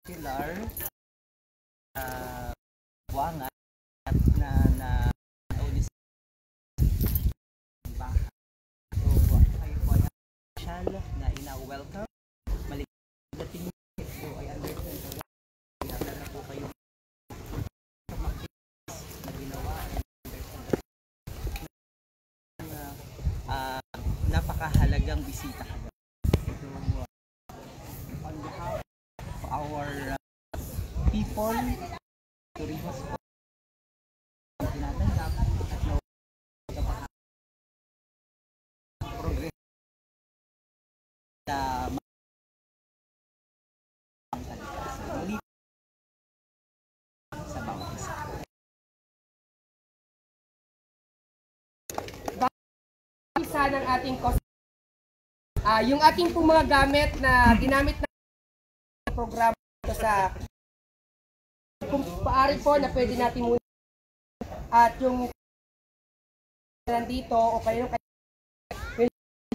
Pilar buwangan na ulis bahay. So kayo po ay special na ina-welcome. Dating po ay understand po na po kayo na ginawa napakahalagang bisita ka. So on behalf of our people to rehost po tinatanggap at no progress na sa bawat isa. Isa ng ating yung ating pong mga gamit na ginamit na programa sa kung paari po na pwede natin muna at yung nandito o kayo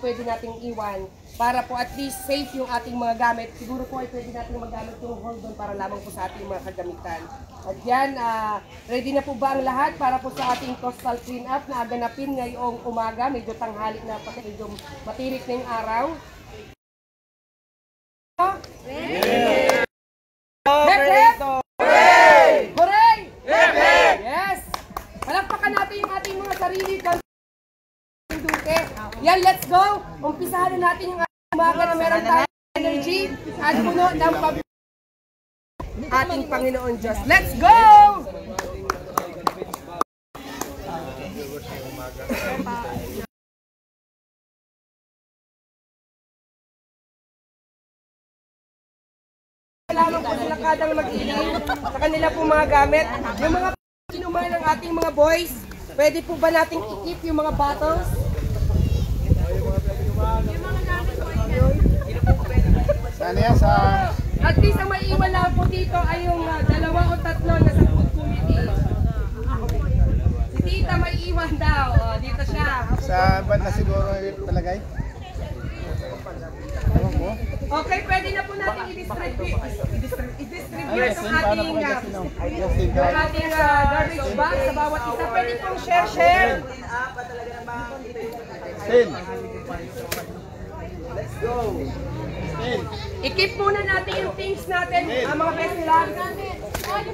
pwede nating iwan para po at least safe yung ating mga gamit. Siguro po ay pwede natin magamit yung hold doon para lamang po sa ating mga kagamitan. At yan, ready na po ba ang lahat para po sa ating coastal clean up na aganapin ngayong umaga? Medyo tanghali na pa, medyo matirik na yung araw. Yeah. Hep, hep! Hooray! Hooray! Hep, hep! Yes! Palakpakan natin yung ating mga sarili. Yan, let's go! Umpisahan na natin yung umaga na meron tayong energy at puno ng ating Panginoon Diyos. Let's go! Lamang po sila kadang mag-ilim sa kanila po mga gamit. Yung mga sinuman ng ating mga boys, pwede po ba nating i-keep yung mga bottles? Saan yan sa... At least ang maiiwan lang po dito ay yung 2 o 3 na sa food committee. Si Tita maiiwan daw. O, dito siya. Sa banda siguro palagay? Ewan ko. Okay, pwede na po natin i-distribute ang ating garbage bag sa bawat isa. Pwede pong share. Sin. Let's go. Sin. I-keep muna natin yung things natin, ang mga best lang. Pwede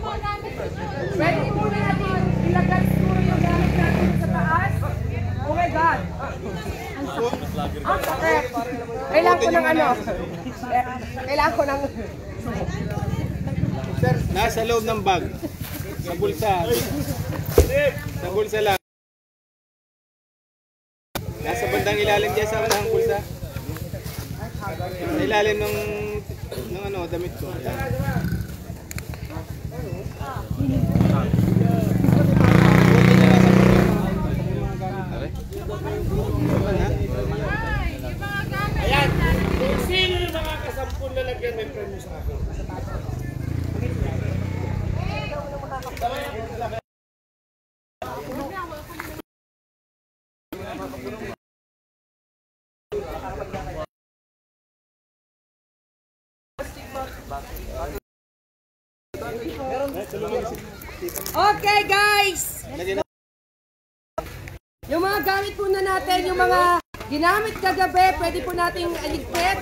muna natin ilagay siguro yung gamit natin sa taas. Oh my God! Ang sakit! Kailangan ko ng ano? Kailangan ko ng... Nasa loob ng bag. Sa bulsa. Sa bulsa lang. Nasa bandang ilalim dyan sa bandang bulsa. Sa ilalim ng ano, damit ko. Ayan, kung sino yung mga kasampun na lagyan may premyo sa akin. Okay guys! Yung mga gamit po na natin, yung mga ginamit kagabi, pwede po nating iligpit.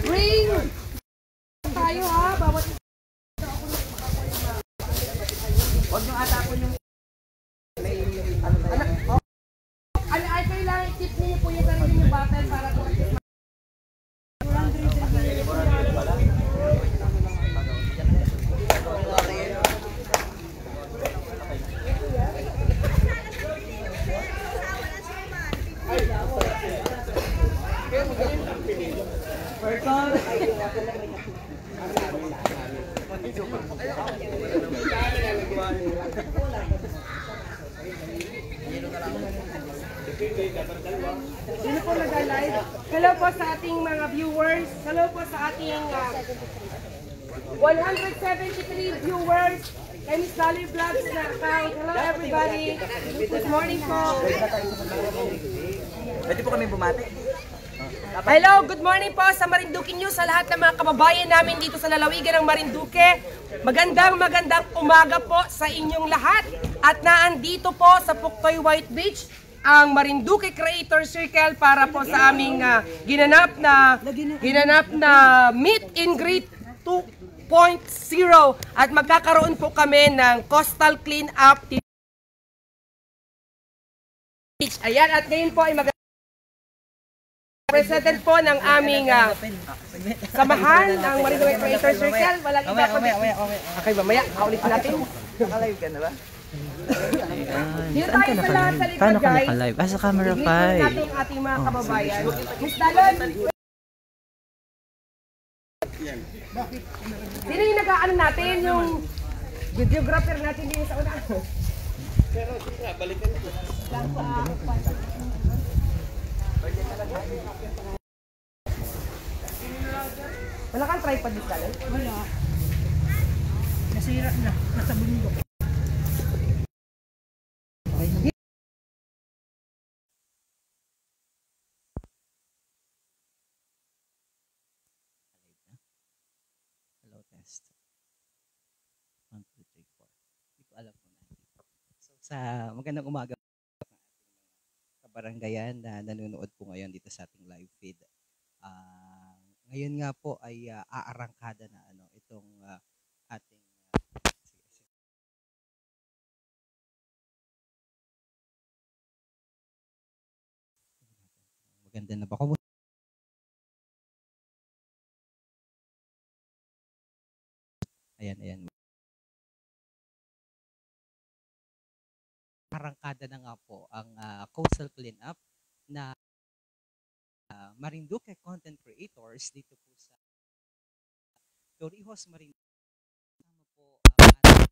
Bring tayo ha, bawat huwag nyo atapon yung ay kailangan i-tip niyo po yung sarili yung bottle para po sino po nag-live? Hello po sa ating mga viewers. Hello po sa ating 173 viewers. Kay Miss Dolly Vlogs na account. Hello everybody. Good morning po. Pwede po kami bumati? Hello, good morning po sa Marinduque News, sa lahat ng mga kababayan namin dito sa lalawigan ng Marinduque. Magandang umaga po sa inyong lahat. At naandito po sa Puktoy White Beach, ang Marinduque Creator Circle para po sa aming ginanap na Meet and Greet 2.0. At magkakaroon po kami ng Coastal Cleanup Beach. Ayan, at ngayon po ay president po ng aming samahan ng Marinduque Creator Circle. Walang iba po. Okay, mamaya, kaulitin natin. Nakalive ka na ba? Dito tayo sa lahat sa likod, Paano ka guys. naka-live? Ah, sa camera Igit 5. natin ang ating mga kababayan. Miss Dalon, sino yung nag-ano natin? Yung videographer natin din sa una. Wala kang tripod, Miss Dalon? Wala. Nasira na. Nasa bundok. Hello, test. 1, 2, 3, 4. Hindi ko alam kung nandito. So, sa magandang umaga po sa ating mga kabaranggayan na nanonood po ngayon dito sa ating live feed. Ngayon nga po ay aarangkada na itong ating sige. Maganda na ba? Ayan. Arangkada na nga po ang coastal cleanup na Marinduque content creators dito po sa Torrijos, Marinduque. Kasama po ang ating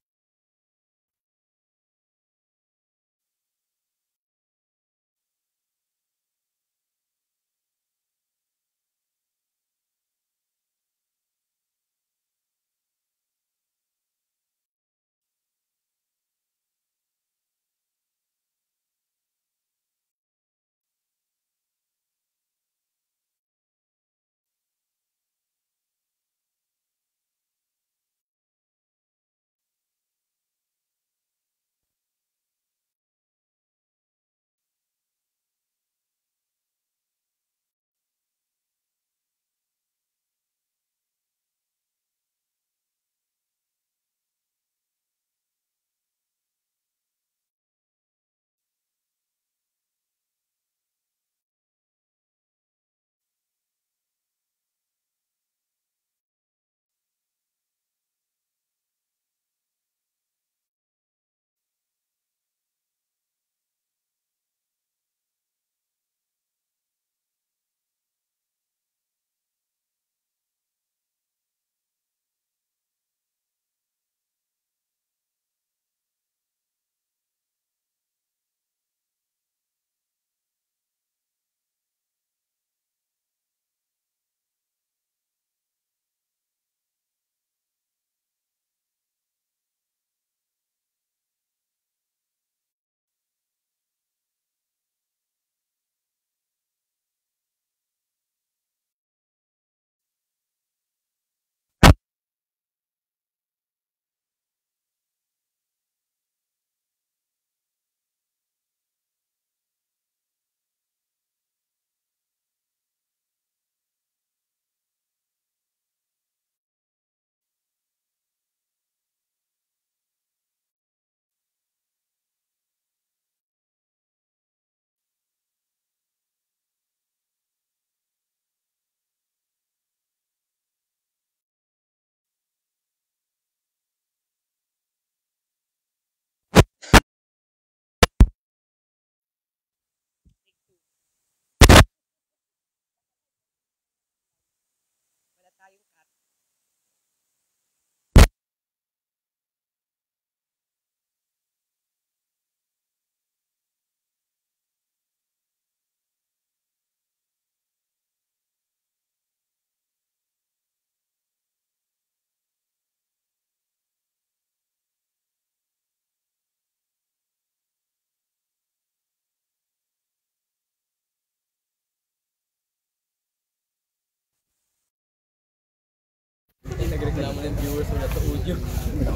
nagreklamo ng viewers wala sa audio. Dito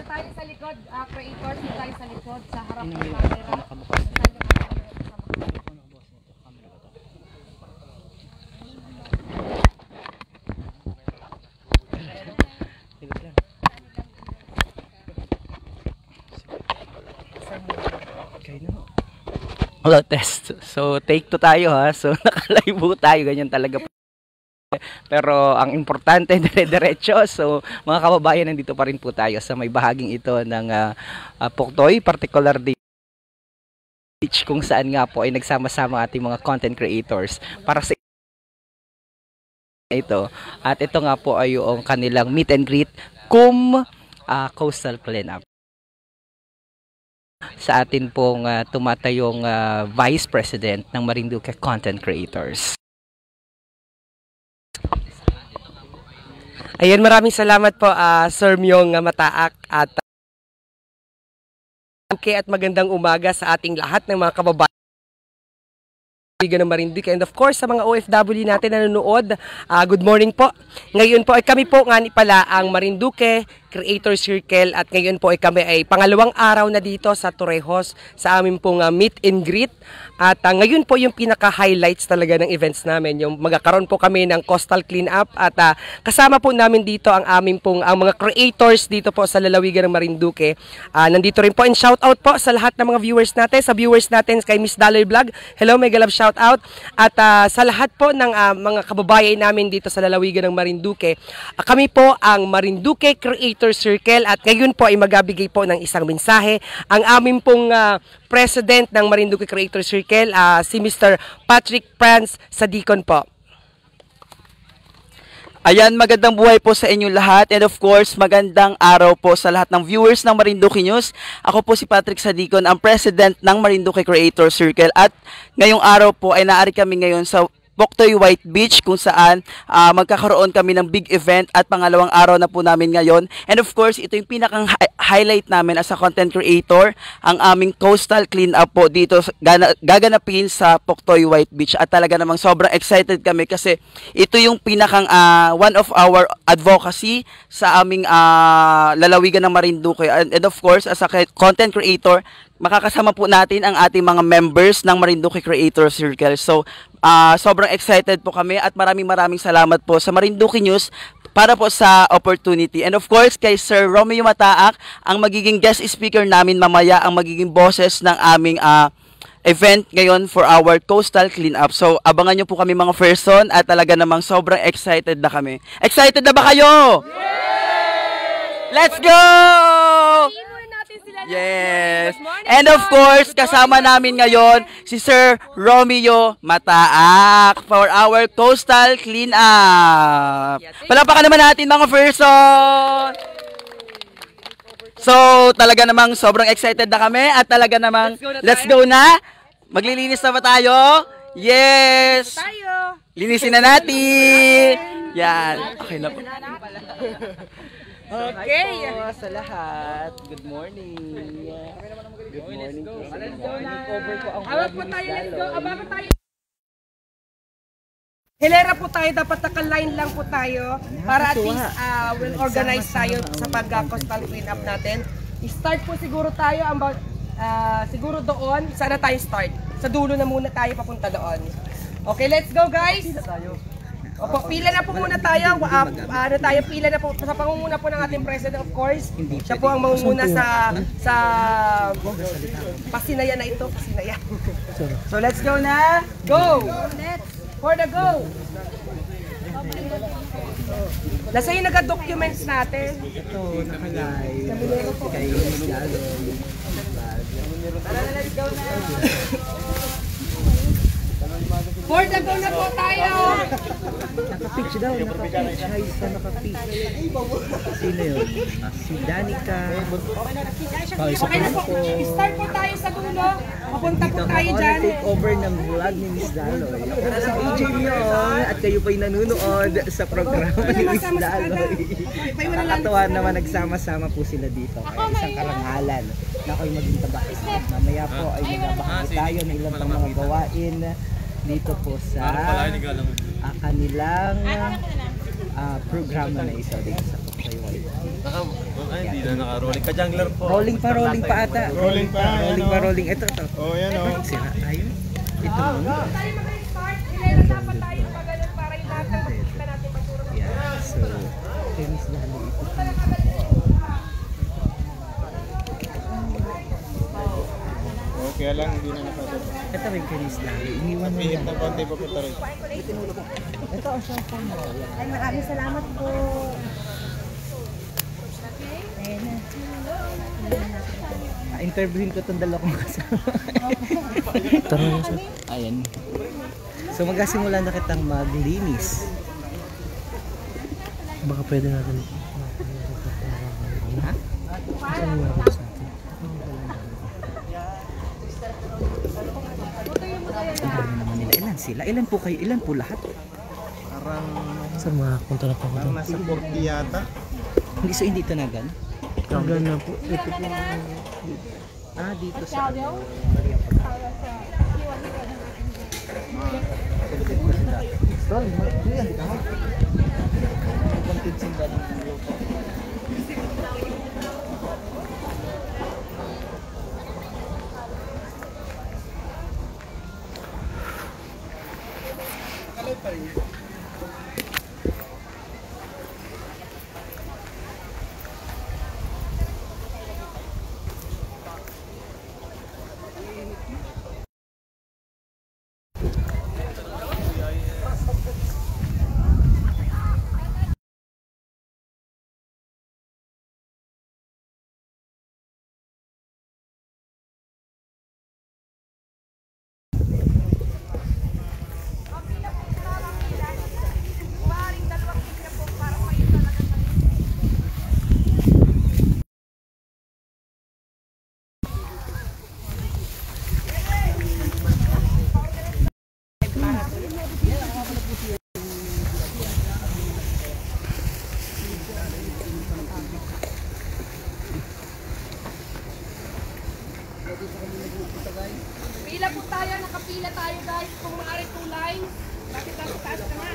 tayo sa likod, creators, dito tayo sa likod, sa harap ng camera. Hello, test. So, take 2 tayo ha. So, nakalive po tayo. Ganyan talaga. Pero, ang importante, dire-diretso. So, mga kababayan, nandito pa rin po tayo sa may bahaging ito ng Puktoy, particular beach, kung saan nga po ay nagsama-sama ating mga content creators para sa ito. At ito nga po ay yung kanilang meet and greet coastal cleanup. Sa atin pong tumatayong Vice President ng Marinduque Content Creators. Ayan, maraming salamat po Sir Myong Mataak at magandang umaga sa ating lahat ng mga kababayan ng Marinduque and of course sa mga OFW natin na nanonood. Good morning po. Ngayon po ay kami po nga pala ang Marinduque Creator Circle at ngayon po ay kami ay pangalawang araw na dito sa Torrejos sa amin pong meet and greet at ngayon po yung pinaka-highlights talaga ng events namin, yung magkakaroon po kami ng coastal cleanup at kasama po namin dito ang amin pong ang mga creators dito po sa lalawigan ng Marinduque. Nandito rin po and shout out po sa lahat ng mga viewers natin, sa viewers natin kay Miss Daloy Vlog. Hello, mega love shout out at sa lahat po ng mga kababayan namin dito sa lalawigan ng Marinduque. Kami po ang Marinduque Creator Circle at ngayon po ay magabigay po ng isang mensahe ang aming pong President ng Marinduque Creator Circle, si Mr. Patrick Franz Sadicon po. Ayan, magandang buhay po sa inyo lahat and of course, magandang araw po sa lahat ng viewers ng Marinduque News. Ako po si Patrick Sadicon, ang President ng Marinduque Creator Circle at ngayong araw po ay naari kami ngayon sa Puktoy White Beach kung saan magkakaroon kami ng big event at pangalawang araw na po namin ngayon. And of course, ito yung pinakang highlight namin as a content creator, ang aming coastal cleanup po dito gaganapin sa Puktoy White Beach. At talaga namang sobrang excited kami kasi ito yung pinakang one of our advocacy sa aming lalawigan ng Marinduque. And of course, as a content creator, makakasama po natin ang ating mga members ng Marinduque Creator Circle. So, sobrang excited po kami at maraming salamat po sa Marinduque News para po sa opportunity. And of course, kay Sir Romeo Mataak, ang magiging guest speaker namin mamaya, ang magiging bosses ng aming event ngayon for our coastal cleanup. So, abangan nyo po kami mga person at talaga namang sobrang excited na kami. Excited na ba kayo? Let's go! Yes. And of course, kasama namin ngayon si Sir Romeo Mataak for our coastal cleanup. Palakpakan naman natin mga person. So, talaga namang sobrang excited na kami at talaga namang let's go na. Maglilinis na ba tayo? Yes. Linisin na natin. Yan. Okay na po. Okay. Sa lahat. Good morning. Good morning. Cover ko ang Abang po tayo, let's go. Abang po tayo. Hilera po tayo, dapat naka-line lang po tayo para at least we'll organize tayo sa pag-coastal cleanup natin. I-start po siguro tayo, siguro doon. Sana tayo start? Sa dulo na muna tayo papunta doon. Okay, let's go guys! Opo, pila na po muna tayo. Pila na po sa pangunguna po ng ating president, of course. Siya po ang mangunguna sa pasinaya na ito, pasinaya. So, let's go na. Go! For the go! Nasa yung nag-documents natin. Ito, nakalive. Kay Tara na, let's go na. For the go na po tayo. Naka-pitch daw, naka-pitch. Ay, isa naka-pitch. Sino yun? Si Danica. Okay na po. Start po tayo sa dulo. Papunta po tayo dyan. Take over ng vlog ni Miss Daloy. Ako po si PJ Myong at kayo pa'y nanonood sa programa ni Miss Daloy. Nakakatawa naman, nagsama-sama po sila dito. Kaya isang karangalan na ako'y maging taga-isip. Mamaya po ay magbabahagi tayo ng ilang pang mga gawain dito po sa kanilang programa na ito dito sa Pagkayway. Hindi na naka-rolling ka, jungler po. Rolling pa ata. Rolling pa. Rolling. Ito. Oh, yan o. Sira tayo. Ito muna. Tayo mag-start. Ilan dapat tayo magaling para yung lahat ng makikita natin magpuro. Yeah, so, kay Miss Daloy ito. Kaya lang, hindi na nakasabot. Ito rin kay Miss Daloy. Iniwan mo Pihit yan. na konti papunta rin. Ito ang cellphone mo. Ay, maraming salamat po. Ayan na. Interviewin ko itong dalawang kasama. Ayan. So magkasimula na kitang maglinis. Baka pwede natin. Ha? Naman nila. Ilan sila? Ilan po kayo? Ilan po lahat? Parang Saan makakunta na po ako doon? nasa 40 yata. Hindi so hindi tanagan? Hanggang na po. Ito po. Dito sa Tol, yan di ka mo. Content simba ng lupa. Pila po tayo, nakapila tayo guys. Kung maaari 2 lines. Bakit nasa taas ka na?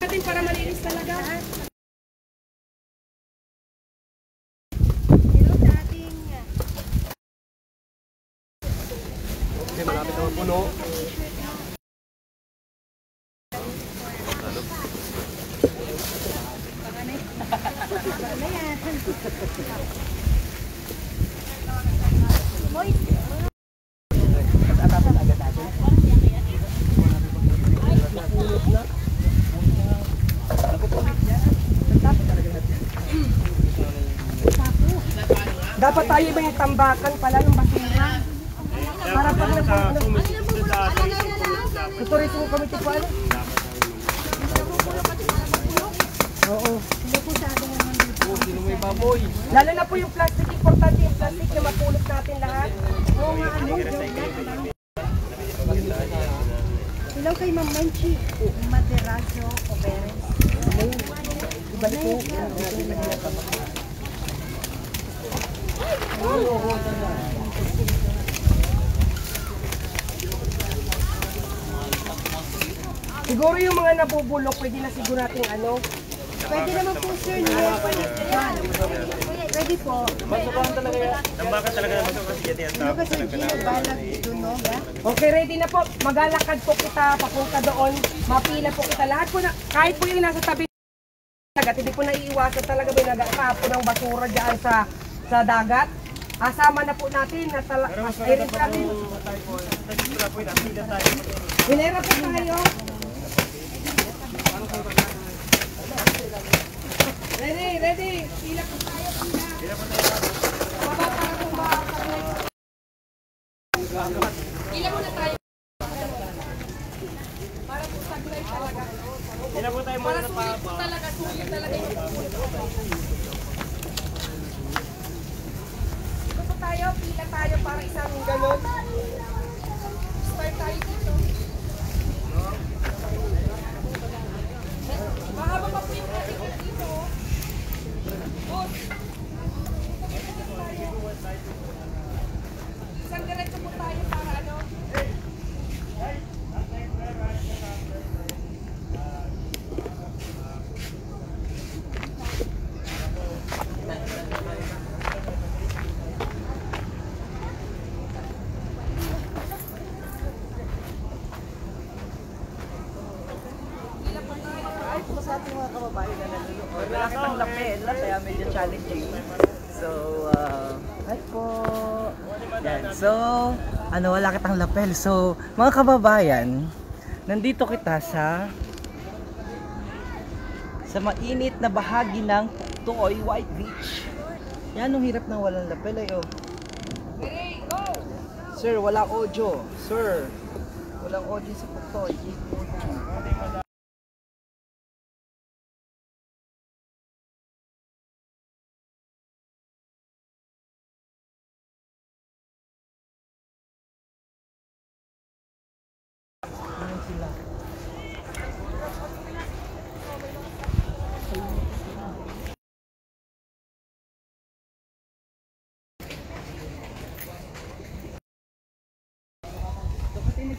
Natin para malinis talaga. Malapit naman puno. Dapat tayo ba yung tambakan pala ng basura? Para pag nagpupunta sa tourism committee po ano? Oo. Hindi po sa atin naman dito. Sino may baboy? Lalo na po yung plastic, importante yung plastic na mapulot natin lahat. Oo nga, ano, joke lang. Hello kay Ma'am Menchi. Materazo, Oberes. Iba na po. Siguro yung mga nabubulok, pwede na siguro natin ano. Pwede naman po sir, ready po. Tambakan talaga naman ito kasi yan. Ano ka sir, Gino, balag dunog, ha? Okay, ready na po. Maglalakad po kita, papunta doon. Mapila po kita. Lahat po na, kahit po yung nasa tabi dagat, hindi po naiiwasan talaga may nagkakapo ng basura dyan sa dagat. Asama na po natin na irin natin. Hinera po tayo. Ready. Pila po tayo, pila. Baba para po makakasakay. Pila muna tayo. Para po saglay talaga. Hindi po tayo muna Para sulit po talaga, sulit talaga yung Ito po tayo, pila tayo para isang galon. Start tayo dito. Mahaba pa po yung ating dito. Isang diretso po tayo para ano. Sa ating mga kababayan na nanonood, malaki pang lapela, kaya medyo challenging. So, hi po. Yan. So, wala kitang lapel. So, mga kababayan, nandito kita sa mainit na bahagi ng Puktoy White Beach. Yan, ang hirap ng walang lapel ay oh. Sir, wala audio. Sir, walang audio sa Puktoy.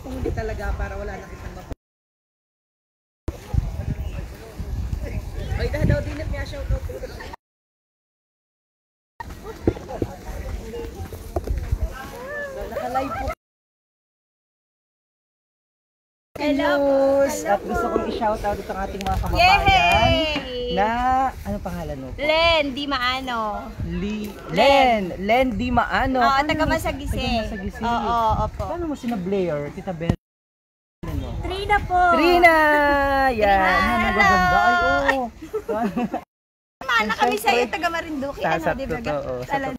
Hindi talaga para wala na kitang mapa. Ay, daw dinit niya shout out. Naka-live po. Hello. At gusto kong i-shout out itong ating mga kababayan na, ano pangalan mo? Len, di maano. Len Di Maano. Oo, taga Masagisi. Taga Masagisi. Oo, opo. Paano mo sina Blair, Tita Bel? Trina po. Trina! Yan. Magaganda. Ay, oo. Mana kami sa iyo, taga Marinduque. Ano, di ba? Talaga.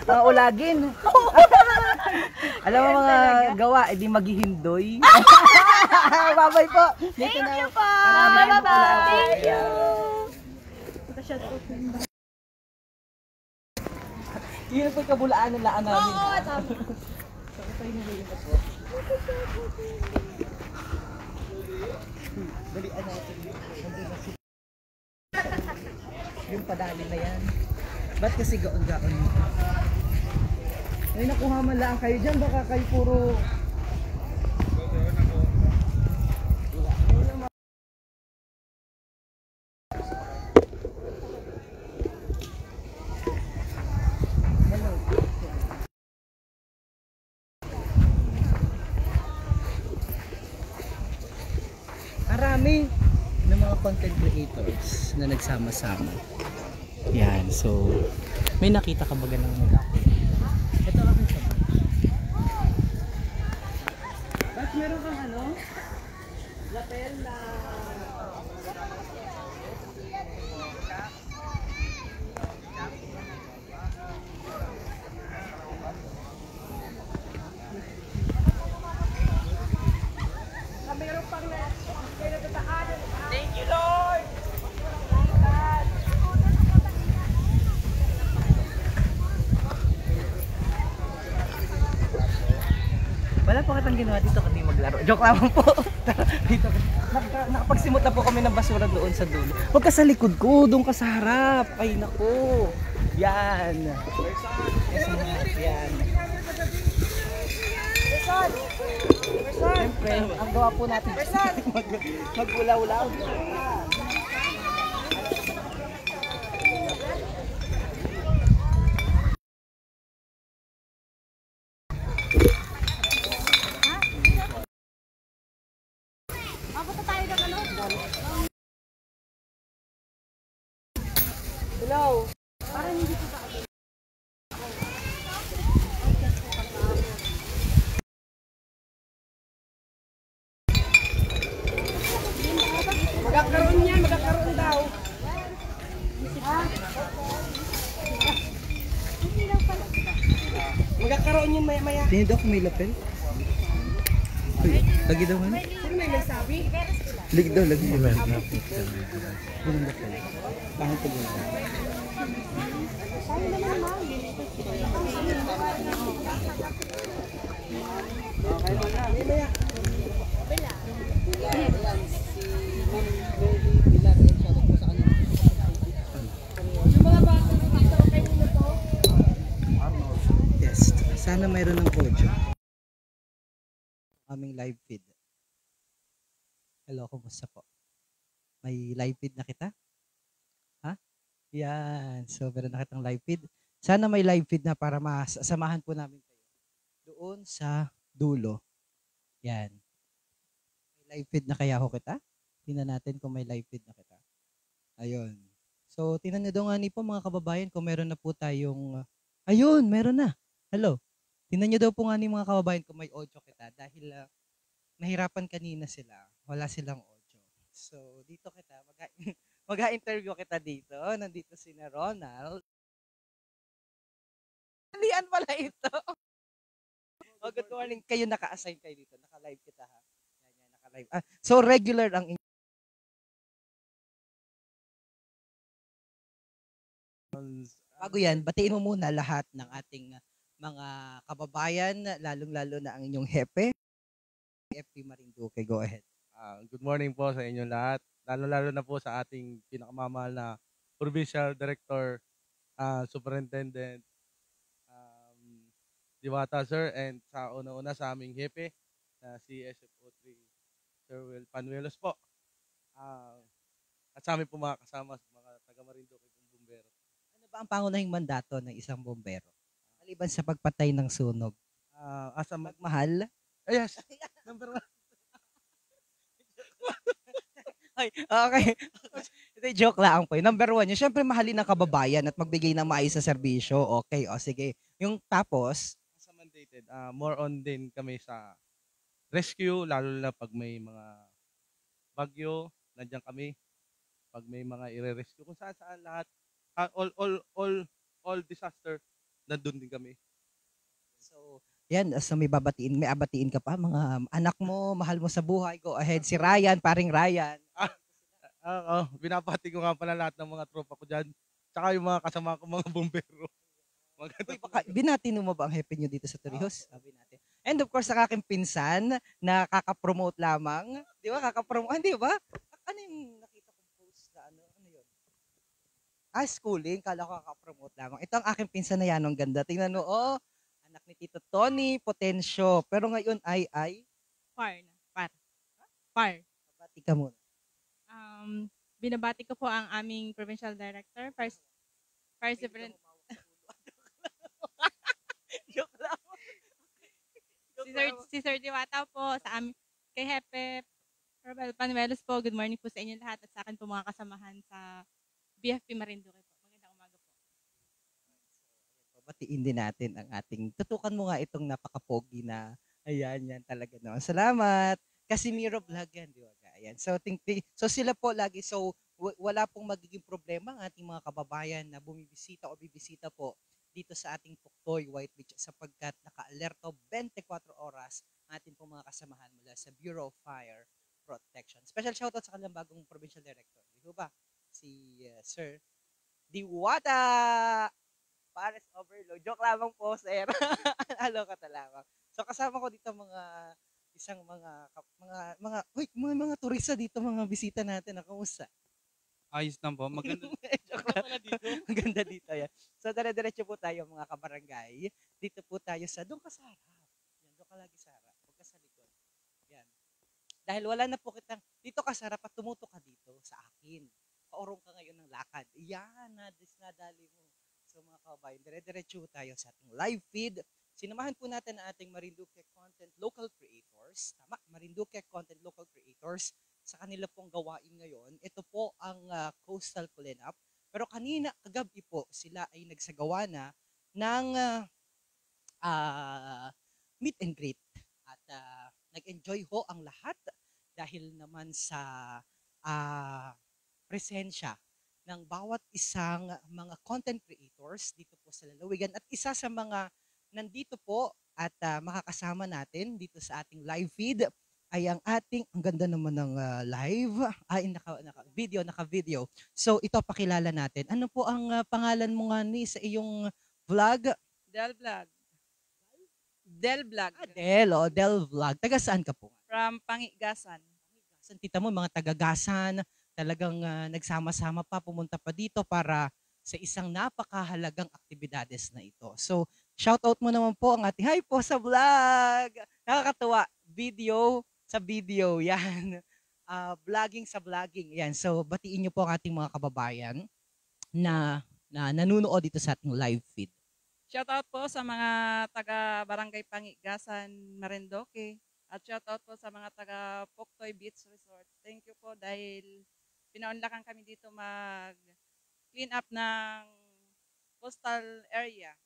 Mga ulagin. Alam mo mga gawa, edi maghihindoy. Babay po. Thank you po. Bye-bye. Thank you. Yun po yung kabulaan ng laan namin. Oo, tama. Dalian natin. Yung padali na yan. Ba't kasi gaon-gaon? Ay, nakuha man lang kayo dyan. Baka kayo puro... Marami ng mga content creators na nagsama-sama. Yan, so may nakita ka ba ganang nila? Ito lang sa bag. Ba't meron kang ano? Lapel na... Meron pang na, kaya natataanan. Thank you, Lord! Wala po kitang ginawa dito kundi maglaro. Joke lang po. Dito. Nakapagsimot na po kami ng basura doon sa dulo. Huwag ka sa likod ko, doon ka sa harap. Ay nako. Yan. Yan. Siyempre, ang gawa po natin magbulaw-law. Hello. Magkakaroon yan, magkakaroon daw. Magkakaroon yun maya-maya. Tingin daw kung may lapel. Lagi daw ano? Sino may sabi? Lagi daw, lagi. Walang lapel. Pangit ko gano'n. Okay mo na, maya-maya. Yung mga bata na dito, okay mo na to? Yes. Sana mayroon ng audio. Aming live feed. Hello, kumusta po? May live feed na kita? Ha? Yan. So, meron na kitang live feed. Sana may live feed na para masamahan po namin kayo doon sa dulo. Yan. May live feed na kaya ho kita? Tingnan natin kung may live feed na kita. Ayun. So, tingnan nyo daw nga ni po mga kababayan kung meron na po tayong... ayun, meron na. Hello. Tingnan nyo daw po nga ni mga kababayan kung may audio kita dahil nahirapan kanina sila. Wala silang audio. So, dito kita. Mag-interview kita dito. Nandito si na Ronald. Halian pala ito. Oh, good morning. Kayo naka-assign kayo dito. Naka-live kita ha. Yan, naka-live. So, regular ang bago yan, batiin mo muna lahat ng ating mga kababayan, lalong-lalo na ang inyong hepe. FP Marinduque, go ahead. Good morning po sa inyong lahat. Lalo-lalo na po sa ating pinakamamahal na Provincial Director, Superintendent Diwata Sir, and sa una-una sa aming hepe, si SFO3 Sir Will Panuelos po. At sa amin po mga kasama, mga taga Marinduque kong bumbero. Ano ba ang pangunahing mandato ng isang bombero? Maliban sa pagpatay ng sunog. Asa Magmahal? yes, number 1. Ay, okay. Ito joke lang po. Number 1, yung syempre mahalin ng kababayan at magbigay ng maayos na serbisyo. Okay, o sige. Yung tapos, Sa mandated, more on din kami sa rescue, lalo na pag may mga bagyo, nandiyan kami. Pag may mga ire-rescue, kung saan lahat, all disaster, nandun din kami. so, yan, so may abatiin ka pa, mga anak mo, mahal mo sa buhay, go ahead. Si Ryan, paring Ryan. Binabati ko nga pala lahat ng mga tropa ko dyan. Tsaka yung mga kasama ko, mga bumbero. Uy, baka, binati mo ba ang happy nyo dito sa Torrijos? Sabi natin. And of course, ang aking pinsan na kaka-promote lamang. Di ba? Kaka-promote. Hindi ba? Ano yung nakita kong post na ano? Ano yun? Schooling. Kala ko kaka-promote lamang. Ito ang aking pinsan na yan. Ang ganda. Tingnan mo, oh. Anak ni Tito Tony, Potensyo. Pero ngayon ay Par. Bati ka muna. Binabati ko po ang aming provincial director, First Superintendent. Joke lang. Si Sir Diwata po, sa amin, kay Hepe, Robel Panuelos po, good morning po sa inyo lahat at sa akin po mga kasamahan sa BFP Marinduque po. Magandang umaga po. Batiin din natin ang ating, tutukan mo nga itong napaka-pogi na, ayan, yan talaga no. Salamat. Casimiro Vlog yan, di ba? Ayan. So sila po lagi, so wala pong magiging problema ang ating mga kababayan na bumibisita o bibisita po dito sa ating Puktoy, White Beach sapagkat naka-alerto 24 oras ang ating pong mga kasamahan mula sa Bureau of Fire Protection. Special shoutout sa kanilang bagong provincial director. Di ba? Si Sir Diwata! Pares overload. Joke lamang po, sir. Alo ka lamang. So kasama ko dito isang mga turista dito, mga bisita natin. Kamusta? Ayos lang po. Maganda. Joke lang. Maganda dito yan. So dire-diretso po tayo mga kabarangay. Dito po tayo doon ka sa harap. Yan, doon ka lagi sa harap. Huwag ka sa likod. Yan. Dahil wala na po kitang, dito ka sa harap at tumuto ka dito sa akin. Paurong ka ngayon ng lakad. Yan, nadali mo. So mga kababayan, dire-diretso tayo sa ating live feed. Sinamahan po natin ang ating Marinduque Content Local Creators. Tama, Marinduque Content Local Creators. Sa kanila pong gawain ngayon, ito po ang coastal cleanup. Pero kanina, kagabi po, sila ay nagsagawa na ng meet and greet. At nag-enjoy ho ang lahat dahil naman sa presensya ng bawat isang mga content creators dito po sa lalawigan. At isa sa mga nandito po at makakasama natin dito sa ating live feed ay ang ganda naman ng live, naka-video. So ito pakilala natin. Ano po ang pangalan mo nga ni sa iyong vlog? Del Vlog. Del Vlog. Del Vlog. Taga saan ka po? From Pangigasan. Tita mo, mga tagagasan, talagang nagsama-sama pa, pumunta pa dito para sa isang napakahalagang aktibidades na ito. So, shoutout mo naman po ang ating, hi po sa vlog! Nakakatuwa, video sa video, yan. Vlogging sa vlogging, yan. So, batiin niyo po ang ating mga kababayan na nanunood dito sa ating live feed. Shoutout po sa mga taga Barangay Pangigasan, Marinduque. At shoutout po sa mga taga Puktoy Beach Resort. Thank you po dahil pinaunlakan kami dito mag-clean up ng coastal area.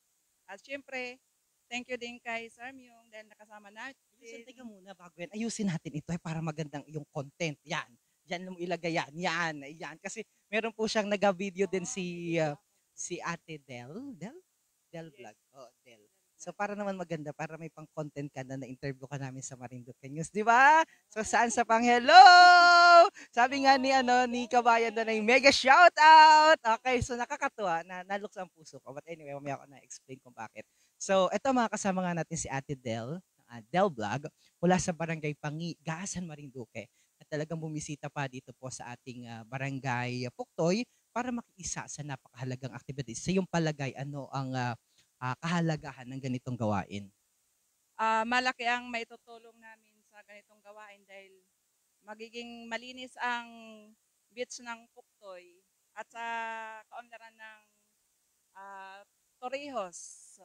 At syempre, thank you din kay Sir Myung dahil nakasama natin. Teka muna bago yan. Ayusin natin ito para magandang yung content. Yan. Diyan mo ilagay yan. Yan. Kasi meron po siyang nag-video din si Ate Del Vlog. Oh, Del. So para naman maganda, para may pang-content ka na-interview ka namin sa Marinduque News, di ba? So saan sa hello! Sabi nga ni Kabayan doon ay mega shout out. Okay, so nakakatuwa na nalukso ang puso ko. But anyway, mamaya ako na-explain kung bakit. So ito mga kasama nga natin si Ate Del Vlog mula sa Barangay Pangigasan, Marinduque. At talagang bumisita pa dito po sa ating Barangay Puktoy para makiisa sa napakahalagang activities. Sa iyong palagay, ano ang kahalagahan ng ganitong gawain? Malaki ang maitutulong namin sa ganitong gawain dahil magiging malinis ang beach ng Puktoy at sa kaunlaran ng Torrijos.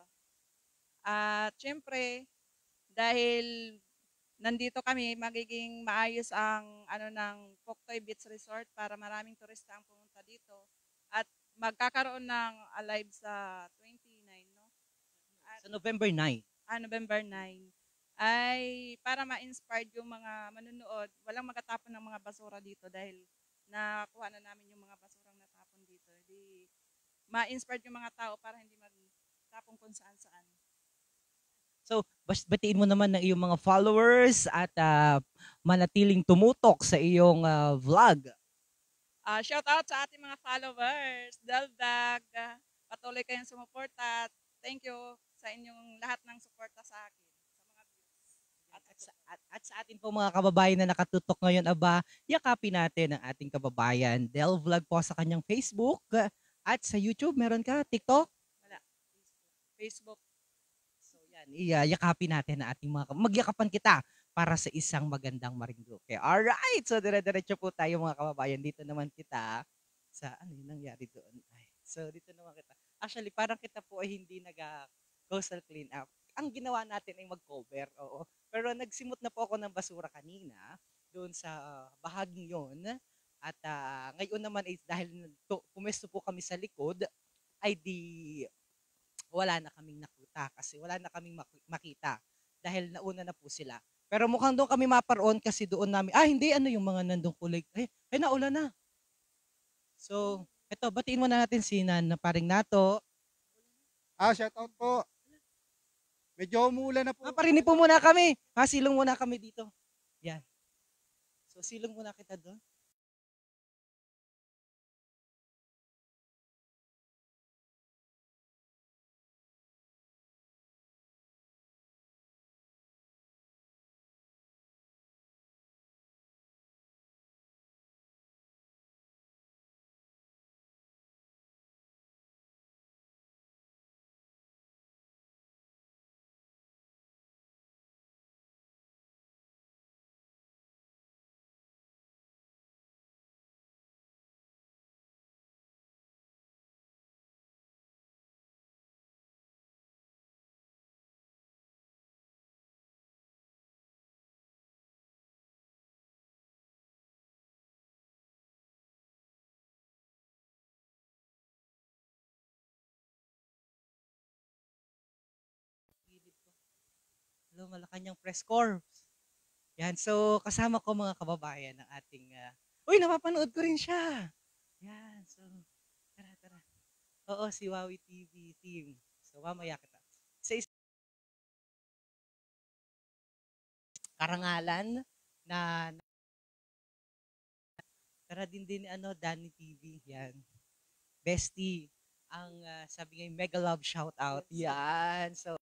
At syempre, dahil nandito kami, magiging maayos ang ng Puktoy Beach Resort para maraming turista ang pumunta dito. At magkakaroon ng alive sa 29, no? At, sa November 9. November 9. Ay para ma-inspired yung mga manunood, walang magtatapon ng mga basura dito dahil nakuha na namin yung mga basurang natapon dito. Di ma-inspired yung mga tao para hindi magtapon kung saan-saan. So, batiin mo naman ng iyong mga followers at manatiling tumutok sa iyong vlog. Shout out sa ating mga followers, Del Vlog. Patuloy kayong sumuporta. Thank you sa inyong lahat ng suporta sa akin, sa mga views. At sa atin po mga kababayan na nakatutok ngayon, yakapin natin ang ating kababayan. Del Vlog po sa kanyang Facebook at sa YouTube. Meron ka? TikTok? Wala. Facebook. Yakapin natin na ating magyakapan kita para sa isang magandang Marinduque. Alright, so dire-diretso po tayo mga kababayan. Dito naman kita sa ano yung nangyari doon. So dito naman kita. Actually, parang kita po ay hindi nag-coastal clean up. Ang ginawa natin ay mag-cover, oo. Pero nagsimot na po ako ng basura kanina doon sa bahaging yon. At ngayon naman ay dahil pumesto po kami sa likod, ay wala na kaming nakita kasi wala na kaming makita dahil nauna na po sila. Pero mukhang doon kami maparoon kasi doon namin, hindi, yung mga nandong kulay, naulan na. So, eto, batiin mo na natin si paring Nato. Shout out po. Medyo umulan na po. Parinig po muna kami. Silong muna kami dito. Yan. So, silong muna kita doon. Malacanang Press Corps. Yan, so kasama ko mga kababayan ng ating, uy, napapanood ko rin siya. Yan, so, tara. Oo, si Wawi TV team. So, mamaya kita. Sa karangalan na tara din Danny TV. Yan. Bestie, ang sabi nga mega love shout out. Yan. So,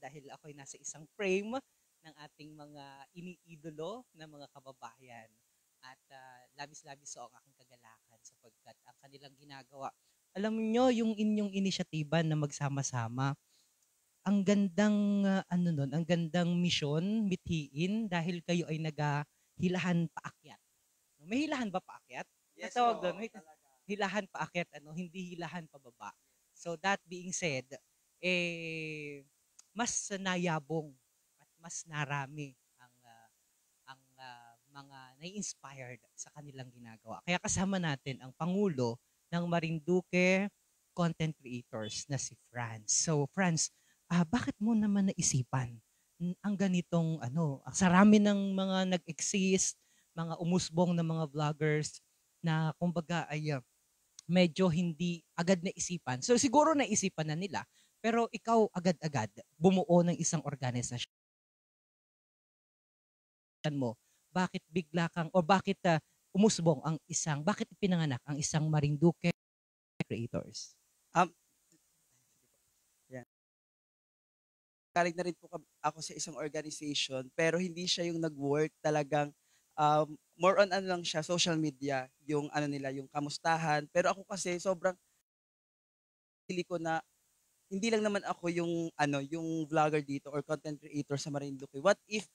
dahil ako'y nasa isang frame ng ating mga iniidolo na mga kababayan. At labis-labis so ang aking kagalakan sapagkat ang kanilang ginagawa. Alam niyo yung inyong inisyatiba na magsama-sama, ang gandang ang gandang misyon, mithiin dahil kayo ay naghilahan paakyat. May hilahan ba paakyat? Yes, Tawag po. doon, hilahan paakyat, hindi hilahan pababa. So that being said, mas nayabong at mas narami ang mga nai-inspired sa kanilang ginagawa. Kaya kasama natin ang Pangulo ng Marinduque Content Creators na si Franz. So Franz, bakit mo naman naisipan ang ganitong sarami ng mga nag-exist, mga umusbong na mga vloggers na kumbaga ay medyo hindi agad naisipan. So siguro naisipan na nila, pero ikaw agad-agad bumuo ng isang organisasyon mo. Bakit bigla kang o bakit umusbong bakit pinanganak ang isang Marinduque Creators? Galing na rin po ako sa isang organization, pero hindi siya yung nag-work talagang more on lang siya, social media, yung nila, yung kamustahan. Pero ako kasi sobrang pili ko na hindi lang naman ako yung yung vlogger dito or content creator sa Marinduque. What if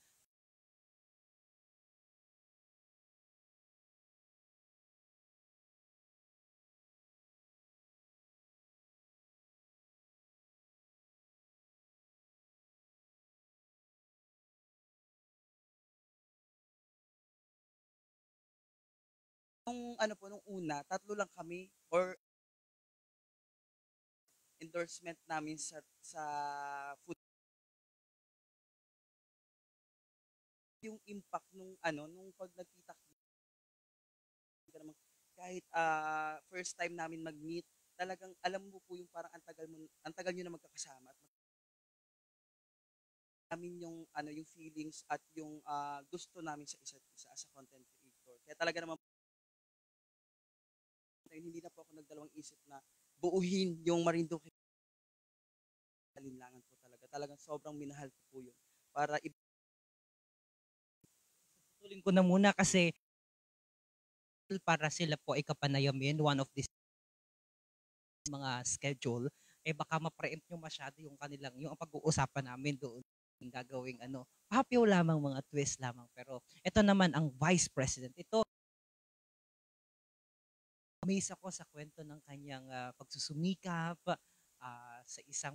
nung una, 3 lang kami or endorsement namin sa food. Yung impact nung pag nagkita kahit first time namin mag-meet, talagang alam mo po yung parang ang tagal niyo na magkakasama at namin yung yung feelings at yung gusto namin sa isa't isa as a content creator. Kaya talaga naman hindi na po ako nagdalawang isip na buuhin yung Marinduque. Alinlangan po talaga. Talagang sobrang minahal ko po yun. Para Tutuloy ko na muna kasi para sila po ay kapanayamin, one of these mga schedule, baka ma-preempt nyo masyado yung kanilang, yung pag-uusapan namin doon gagawing pahapiw lamang, mga twist lamang. Pero ito naman ang Vice President. Ito, amazed ako sa kwento ng kanyang pagsusumikap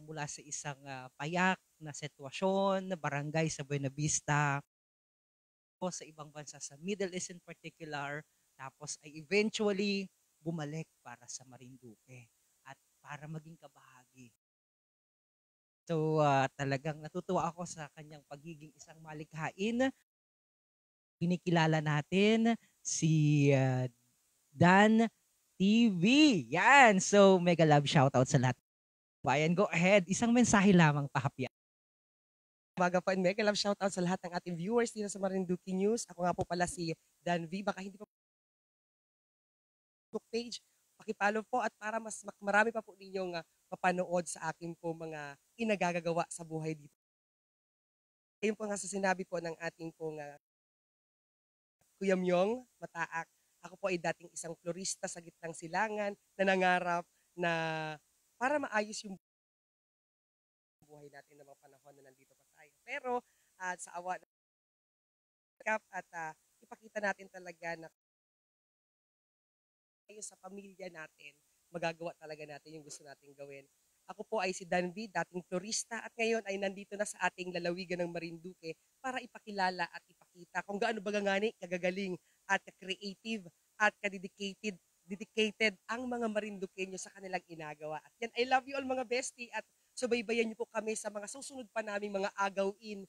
mula sa isang payak na sitwasyon, barangay sa Buena Vista, o sa ibang bansa sa Middle East in particular, tapos ay eventually bumalik para sa Marinduque at para maging kabahagi. So talagang natutuwa ako sa kanyang pagiging isang malikhain. Kinikilala natin si Dan TV. Yan. So, mega love shoutout sa lahat. Bayan, go ahead. Isang mensahe lamang pahapya. Umaga po and mega love shoutout sa lahat ng ating viewers dito sa Marinduque News. Ako nga po pala si Dan V. Baka hindi pa Facebook page. Pakipollow po at para mas marami pa po ninyong mapanood sa akin po mga inagagagawa sa buhay dito. Ayun po nga sa sinabi po ng ating pong Kuya Myong Mataak. Ako po ay dating isang florista sa gitnang silangan na nangarap na para maayos yung buhay natin ng mga panahon na nandito pa tayo. Pero sa awa at ipakita natin talaga na sa pamilya natin, magagawa talaga natin yung gusto nating gawin. Ako po ay si Dan V, dating florista at ngayon ay nandito na sa ating lalawigan ng Marinduque para ipakilala at ipakita kung gaano bagangani, kagagaling at creative at dedicated ang mga Marinduqueño sa kanilang inagawa. At yan, I love you all mga bestie at subaybayan niyo po kami sa mga susunod pa naming mga agawin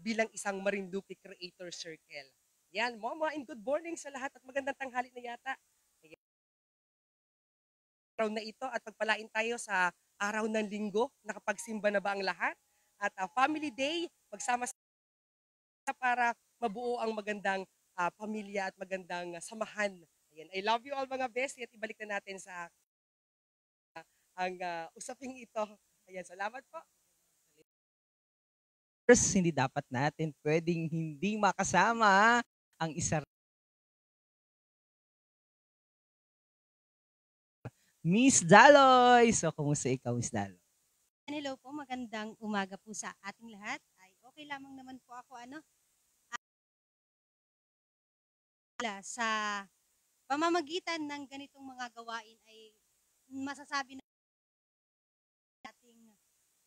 bilang isang Marinduque Creator Circle. Yan, Mama, and good morning sa lahat at magandang tanghali na yata. Ayan. Araw na ito at pagpalain tayo sa araw ng linggo. Nakapagsimba na ba ang lahat? At Family Day, magsama para mabuo ang magandang pamilya at magandang samahan. Ayan. I love you all mga bestie at ibalik na natin sa ang usaping ito. Ayan, salamat po. First, hindi dapat natin pwedeng hindi makasama ang isa Miss Daloy. So, kumusta ikaw, Miss Daloy? Hello po, magandang umaga po sa ating lahat. Ay, okay lamang naman po ako sa pamamagitan ng ganitong mga gawain ay masasabi na ating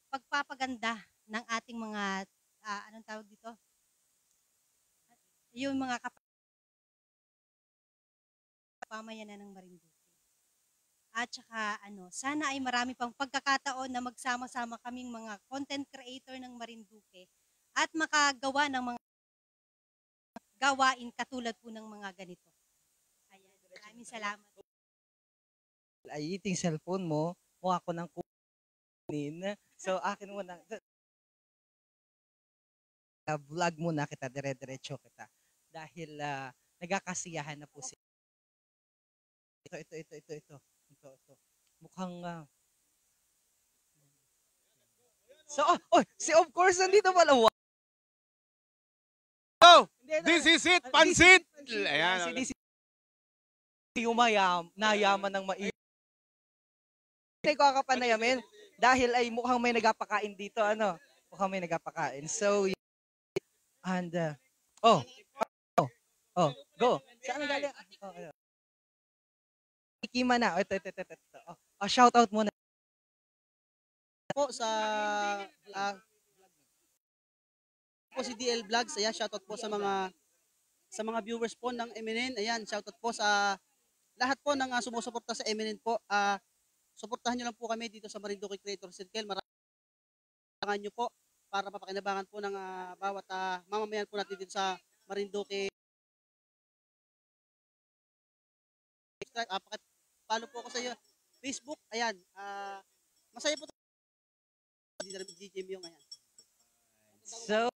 pagpapaganda ng ating mga anong tawag dito? Yung mga pamayanan ng Marinduque. At saka sana ay marami pang pagkakataon na magsama-sama kaming mga content creator ng Marinduque at makagawa ng mga gawain katulad po ng mga ganito. Ayan, maraming salamat. Ay, iting cellphone mo, mukha ko ng kunin. So, akin muna. Vlog muna kita, dire-diretso kita. Dahil nagkakasiyahan na po si ito. Mukhang So, of course nandito pala. Oh, this is it, pansit. Ayan. Nayaman ng mai. Hindi ko kakapanayamin dahil ay mukhang may nagapakain dito, mukhang may nagapakain. So, and go. Saan galing? Ikima na. Ito. Shout out muna po sa po si DL Vlogs. Ayan, shout out po sa mga viewers po ng MNN. Ayan, shout out po sa lahat po ng sumusuporta sa MNN po. Suportahan niyo lang po kami dito sa Marinduque Creator Circle. Maraming niyo po para mapakinabangan po ng bawat mamamayan po natin dito sa Marinduque. Follow po ako sa Facebook. Ayan, masaya po dito sa DJ Myong. Ayan. So,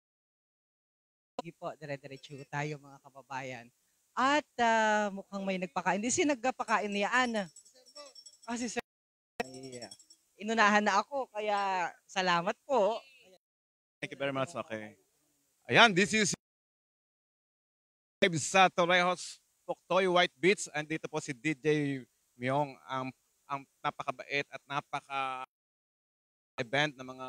sige po, dire-diretso tayo mga kababayan. At mukhang may nagpakain. Hindi si nagpakain niya, Ana. Si Sir. Yeah. Inunahan na ako, kaya salamat po. Thank you very much. Okay. Ayan, this is sa Torrejos, Poktoy, White Beach. And dito po si DJ Myong, ang napakabait at napaka-event ng mga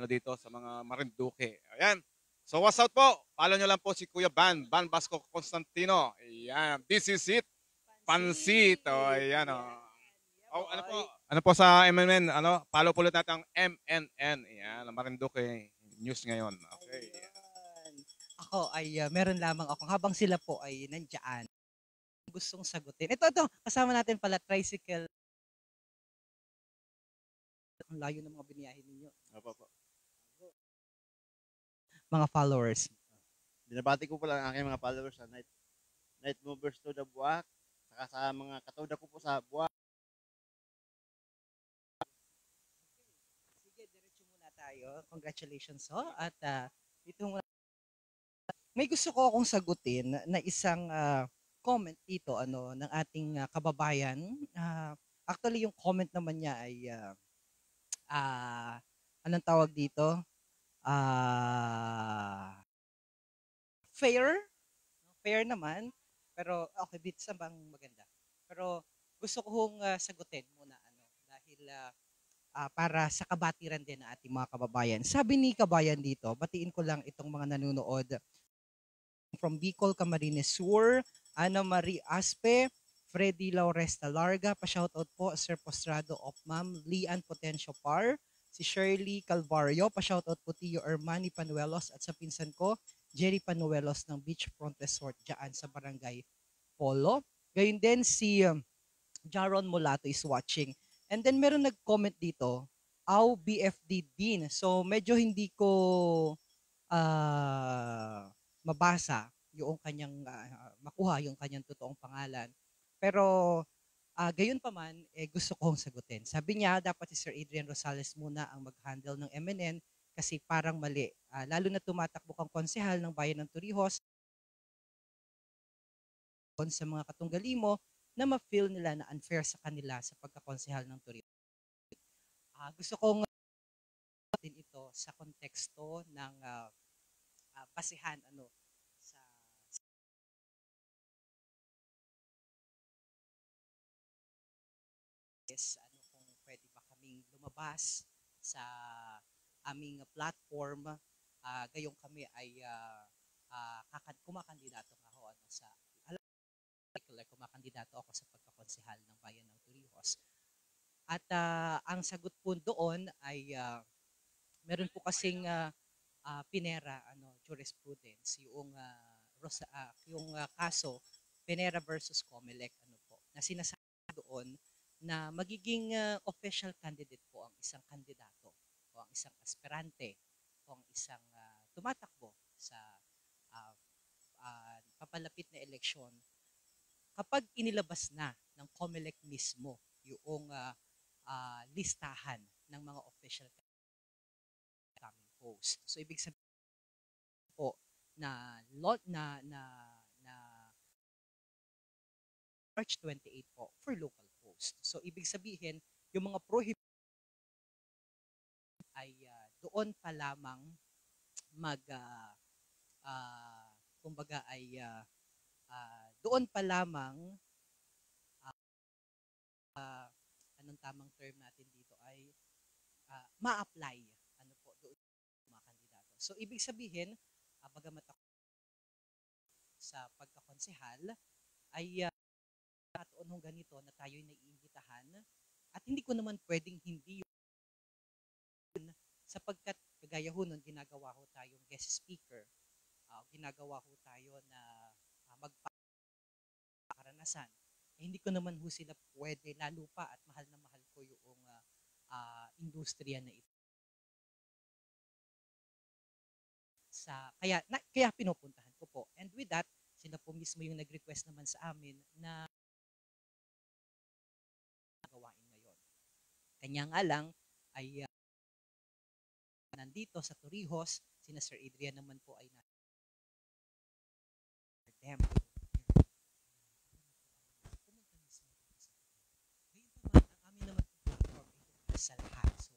dito sa mga Marinduque. Ayan. So what's up po? Follow nyo lang po si Kuya Ban Basco Constantino. Ayan. This is it. Pansit. Ayan. Ano po sa MNN? Follow po ulit natin ang MNN. Ayan. Marinduque News ngayon. Okay. Ako ay meron lamang ako habang sila po ay nandiyan. Gustong sagutin. Ito. Kasama natin pala tricycle. Ang layo ng mga biniyahin ninyo. Opo. Mga followers. Binabati ko pala ang aking mga followers sa Night Movers to the Buwak, saka sa mga katuda ko po sa Buwak. Sige, diretso muna tayo. Congratulations ho. At dito muna. May gusto ko akong sagutin na isang comment dito ng ating kababayan. Actually, yung comment naman niya ay anong tawag dito? Fair naman, pero okay, dito sa bang maganda. Pero gusto ko hong sagutin muna dahil para sa kabatiran din ng ating mga kababayan. Sabi ni kabayan dito, batiin ko lang itong mga nanonood from Bicol, Camarines Sur, Ana Marie Aspe, Freddy Lauresta Larga, pa-shoutout po Sir Postrado of Ma'am Lian Potencio Par, si Shirley Calvario, pa-shoutout po Tio Ermani Panuelos at sa pinsan ko, Jerry Panuelos ng Beachfront Resort dyan sa Barangay Polo. Gayun din si Jaron Mulato is watching. And then meron nag-comment dito BFD din. So medyo hindi ko mabasa yung kanyang makuha yung kanyang totoong pangalan. Pero gayon pa man, gusto kong sagutin. Sabi niya, dapat si Sir Adrian Rosales muna ang mag-handle ng MNN kasi parang mali. Lalo na tumatakbo kang konsehal ng bayan ng Torrijos sa mga katunggali mo na ma-feel nila na unfair sa kanila sa pagkakonsehal ng Torrijos. Gusto kong din ito sa konteksto ng basihan sa kung pwede ba kaming lumabas sa aming platform gayong kami ay kumakandidato nga ho sa particular kumakandidato ako sa pagkakonsehal ng bayan ng Torrijos. At ang sagot po doon ay meron po kasing Pinera jurisprudence yung kaso Pinera versus Comelec na sinasabi doon na magiging official candidate po ang isang kandidato o ang isang aspirante o ang isang tumatakbo sa papalapit na eleksyon kapag inilabas na ng Comelec mismo yung listahan ng mga official coming post. So ibig sabihin po na March 28 po for local post. So ibig sabihin yung mga prohibited ay doon pa lamang kumbaga ay doon pa lamang anong tamang term natin dito ay ma-apply doon mga kandidato. So ibig sabihin bagamat ako sa pagkakonsehal ay kataon hong ganito na tayo'y naiimbitahan at hindi ko naman pwedeng hindi yun sapagkat kagaya ho nun ginagawa ho tayong guest speaker ginagawa ho tayo na magpakaranasan hindi ko naman ho sila pwede lalo pa at mahal na mahal ko yung industriya na ito kaya pinupuntahan ko po and with that sila po mismo yung nag-request naman sa amin na gawain ngayon. Kanya nga lang ay nandito sa Torrijos, sina Sir Adrian naman po ay nasa them. Ang amin naman platform ay sa lahat. So,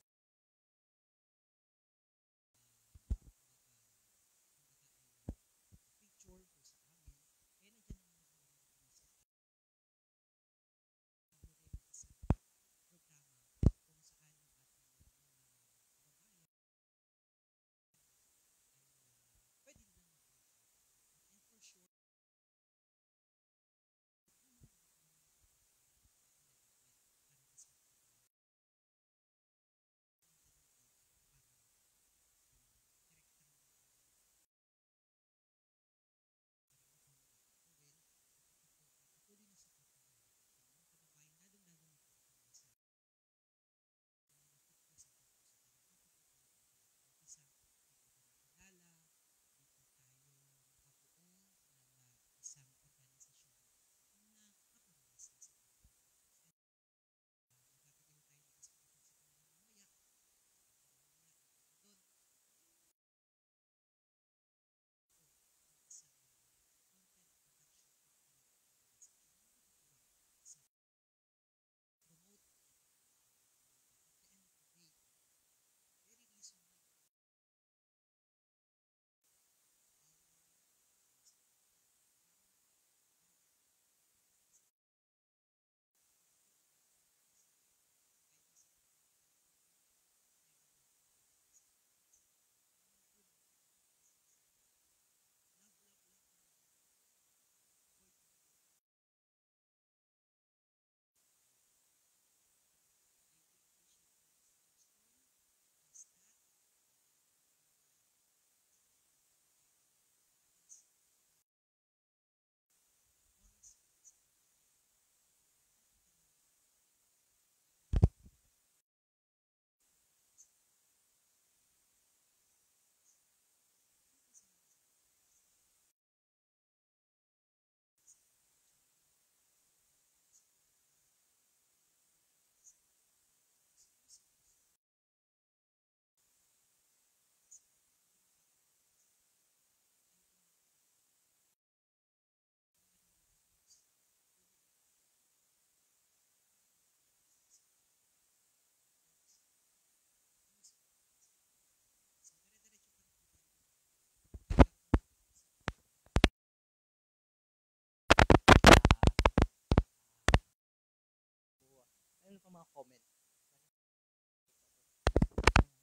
ang mga comment.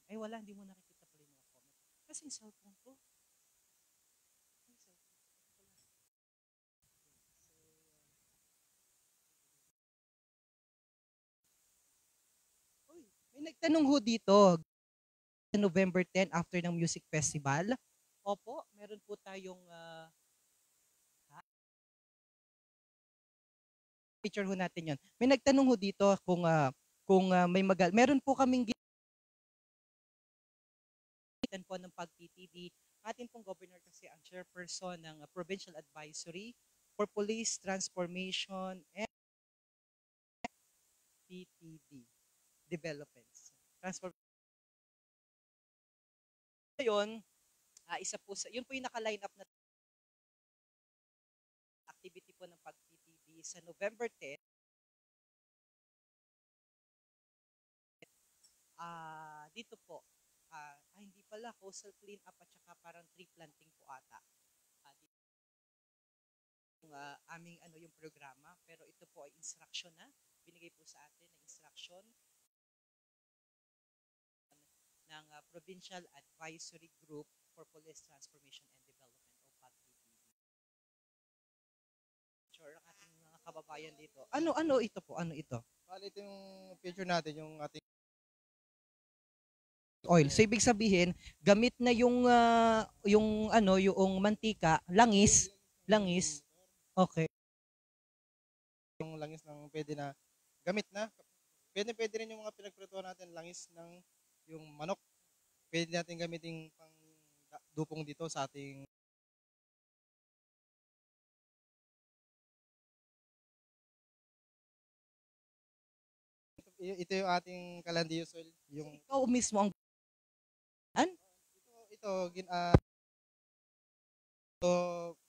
Ay wala, hindi mo nakikita pala yung mga comment. Kasi yung cellphone ko. Uy, may nagtanong ho dito. November 10 after ng music festival. Opo, meron po tayong picture ho natin 'yon. May nagtanong ho dito kung meron po kaming po ng pag-PTD. Atin pong governor kasi ang chairperson ng Provincial Advisory for Police Transformation and PTD Developments. Ngayon, isa po yun po yung naka-line up na activity po ng pag-PTD sa November 10. Dito po, hindi pala, coastal clean up at saka parang tree planting po ata. Yung aming yung programa, pero ito po ay instruction na binigay po sa atin na instruction ng Provincial Advisory Group for Police Transformation and Development o PAG-PTD. Sure, ang ating mga kababayan dito. Ano ito po? Ano ito? Bali ito yung picture natin, yung ating oil. So ibig sabihin, gamit na yung mantika, langis. Okay. Yung langis ng pwede na gamit na. Pwede rin yung mga pinagprituhan natin, langis ng yung manok. Pwede natin gamitin pang dupong dito sa ating ito yung ating calandius oil. Yung ikaw mismo ang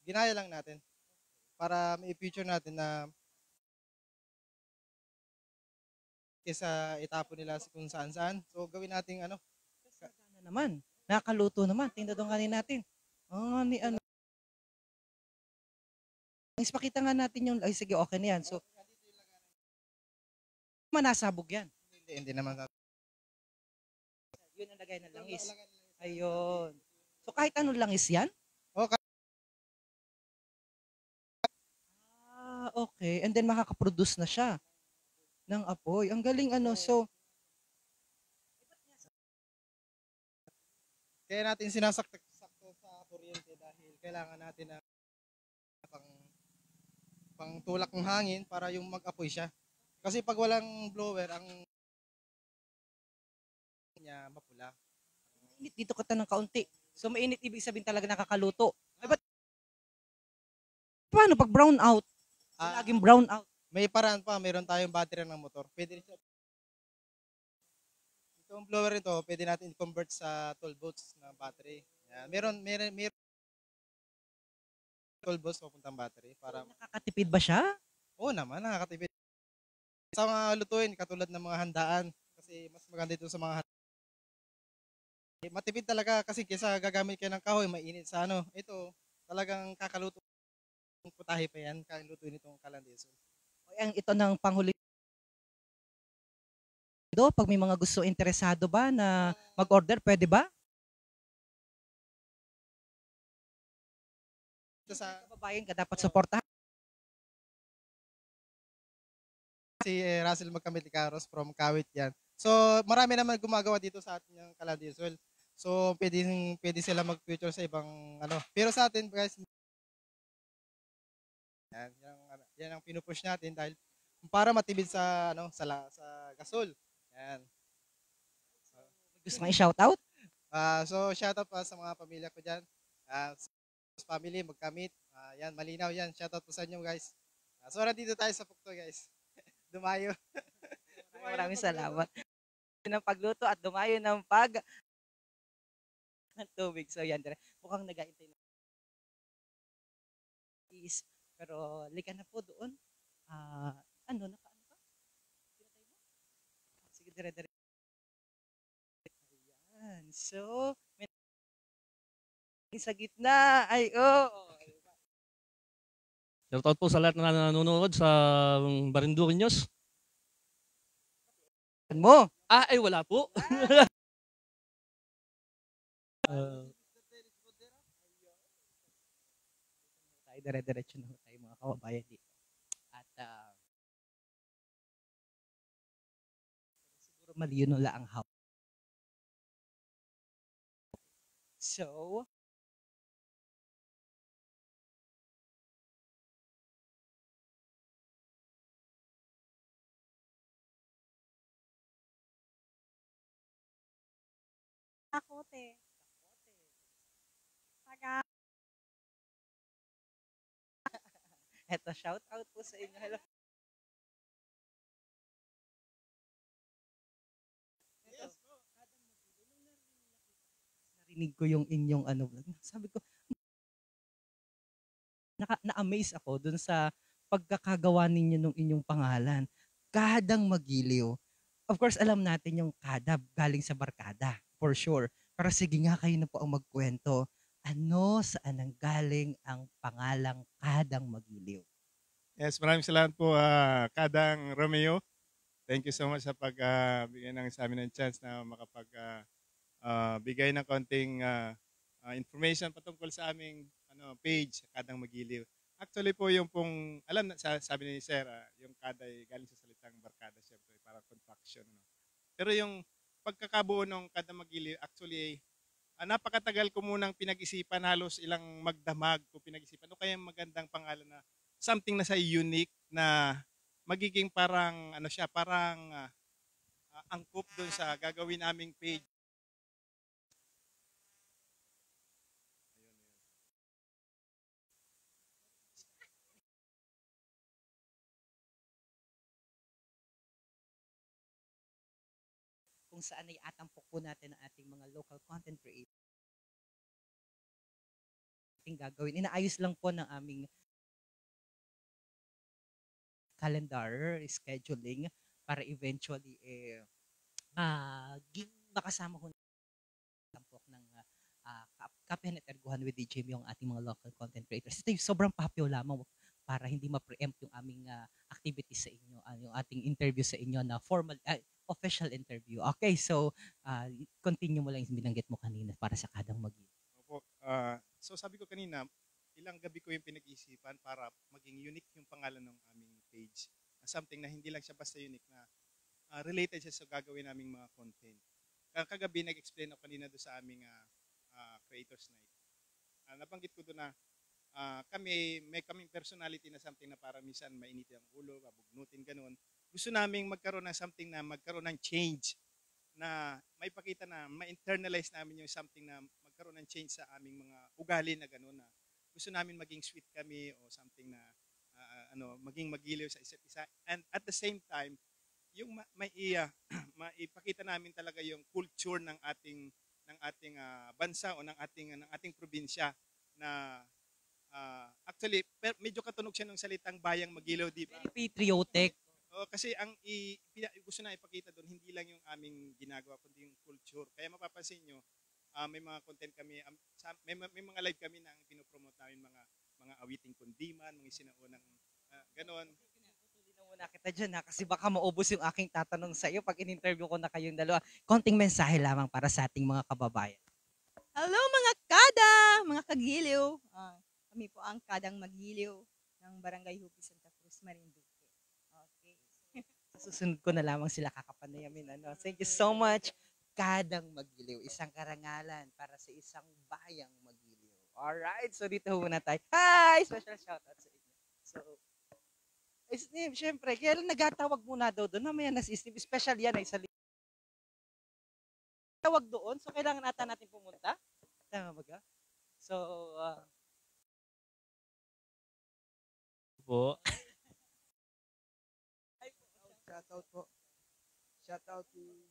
ginaya lang natin para may future natin na kesa itapon nila kung saan-saan. So gawin natin naman. Nakaluto naman. Tingnan doon kanin natin. Pakita nga natin yung sige, okay na yan. So manasabog yan. Hindi naman. Yun ang lagay ng langis. Ayun. So kahit anong langis yan? Okay. And then makakaproduce na siya ng apoy. Ang galing So kaya natin sinasakto sa kuryente dahil kailangan natin na pang tulak ng hangin para yung mag-apoy siya. Kasi pag walang blower, ang niya mapula. Mainit dito ka ng kaunti. So mainit ibig sabihin talaga nakakaluto. Paano pag brown out? Laging brown out. May paraan pa, meron tayong battery ng motor. Pwede rin siya. Itong blower ito, pwede natin i-convert sa 12 volts na battery. Yan. Meron 12 volts papuntang battery para nakakatipid ba siya? Oo naman, nakakatipid. Sa mga lutuin katulad ng mga handaan kasi mas maganda ito sa mga handaan. Matipid talaga kasi kaysa gagamit kayo ng kahoy, mainit sa ito talagang kakaluto. Putahe pa yan, kalutuin itong calandius. Ang ito ng panghuli. Pag may mga gusto interesado ba na mag-order, pwede ba? Sa kababayan ka dapat suportahan. Si Russell Magkamit-Caros from Kawit yan. So marami naman gumagawa dito sa atin yung calandius oil. So pwede sila mag-feature sa ibang Pero sa atin guys, yan ang pinupush natin dahil para matibid sa sa gasol. Yan. Gusto mo i-shoutout? So shoutout pa sa mga pamilya ko diyan. Family Magkamit. Yan, malinaw yan. Shoutout po sa inyo guys. So nandito tayo sa Pukto guys. Dumayo. Maraming salamat. Ng pagluto at dumayo ng tubig. So yan, mukhang nag-aintay na. Pero lika na po doon. Nakaano ka? Sige, dire-dire. Ayan. So, sa gitna. Shoutout po sa lahat na nanonood sa Marinduque News. mo. Ay wala po. Tayo dire-diretso na tayo mga kababayan dito. At siguro mali yun nula ang how. So, Takote. Taga. eto shout out po sa inyo. Hello. Narinig ko yung inyong vlog. Sabi ko, na-amaze ako dun sa pagkakagawa ninyo ng inyong pangalan. Kadang Magiliw. Of course, alam natin yung kada galing sa barkada, for sure. Pero sige nga, kayo na po ang magkwento. Ano, saan ang galing ang pangalang Kadang Magiliw? Yes, maraming salamat po, Kadang Romeo. Thank you so much sa pagbigay sa amin ng chance na bigay ng konting information patungkol sa aming page, Kadang Magiliw. Actually po yung alam na sabi ni Sir, yung kada ay galing sa salitang barkada, syempre, para contraction. No? Pero yung pagkakabuo ng Kadang Magiliw, actually, napakatagal ko munang pinag-isipan, halos ilang magdamag ko pinag-isipan. Ano kaya magandang pangalan na something na sa unique na magiging parang angkop doon sa gagawin naming page. Kung saan ay atampok po natin ang ating mga local content creators. Ating gagawin. Inaayos lang po ng aming calendar, scheduling, para eventually makasama ko tampok ng Kapihan at Erguhan with DJ yung ating mga local content creators. Ito yung sobrang papyo lamang para hindi ma-preempt yung aming activities sa inyo, yung ating interview sa inyo na formal, official interview. Okay, so continue mo lang yung binanggit mo kanina para sa Kadang Magiliw. Opo. So sabi ko kanina, ilang gabi ko yung pinag-isipan para maging unique yung pangalan ng aming page. Something na hindi lang siya basta unique, na related siya sa gagawin naming mga content. Kagabi nag-explain ako kanina doon sa aming Creators Night. Nabanggit ko doon na may kaming personality na something na para minsan mainitin ang ulo, mabugnutin, ganun. Gusto naming magkaroon ng something na magkaroon ng change, na may pakita na ma-internalize namin yung something na magkaroon ng change sa aming mga ugali na gano'n, na gusto namin maging sweet kami o something na maging magiliw sa isa't isa, and at the same time yung maipakita namin talaga yung culture ng ating bansa o ng ating probinsya, na actually medyo katunog siya ng salitang bayang Magiliw, di ba? Patriotic. Kasi ang gusto na ipakita doon, hindi lang yung aming ginagawa, kundi yung culture. Kaya mapapansin nyo, may mga content kami, may mga live kami na pinopromote namin mga awiting kundiman, mga sinaunang ganon. Tuloy na muna kita dyan kasi baka maubos yung aking tatanong sa iyo pag in-interview ko na kayong dalawa. Konting mensahe lamang para sa ating mga kababayan. Hello mga kada, mga kagiliw. Kami po ang Kadang Magiliw ng Barangay Hupi Santa Cruz, Marinduque. Okay. Susunod ko na lamang sila kakapanayamin. Thank you so much. Kadang Magiliw, isang karangalan para sa isang bayang Magiliw. Alright, so dito muna tayo. Hi! Special shoutout sa inyo. So, Steve, syempre, kaya lang nagatawag muna daw doon. Mamaya na si Steve, special yan ay sa tawag doon, so kailangan natin pumunta. Tama ba ka? So, po. Shoutout po. Shoutout to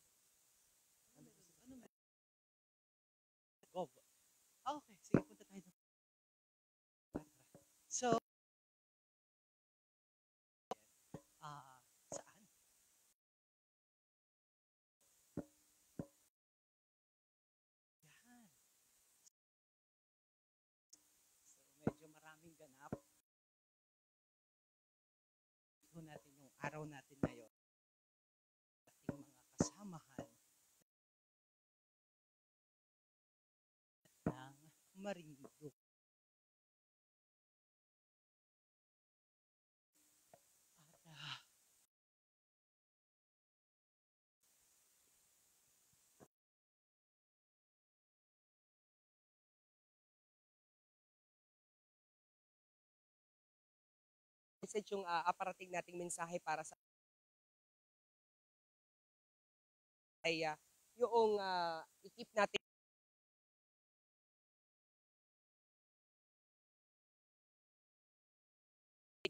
Gov. Okay, sige, punta tayo doon. So, saan? Yan. So, medyo maraming ganap. Ito natin yung araw natin ngayon. Ating mga Marinduque. Message yung aparating nating mensahe para sa ay yung i-keep natin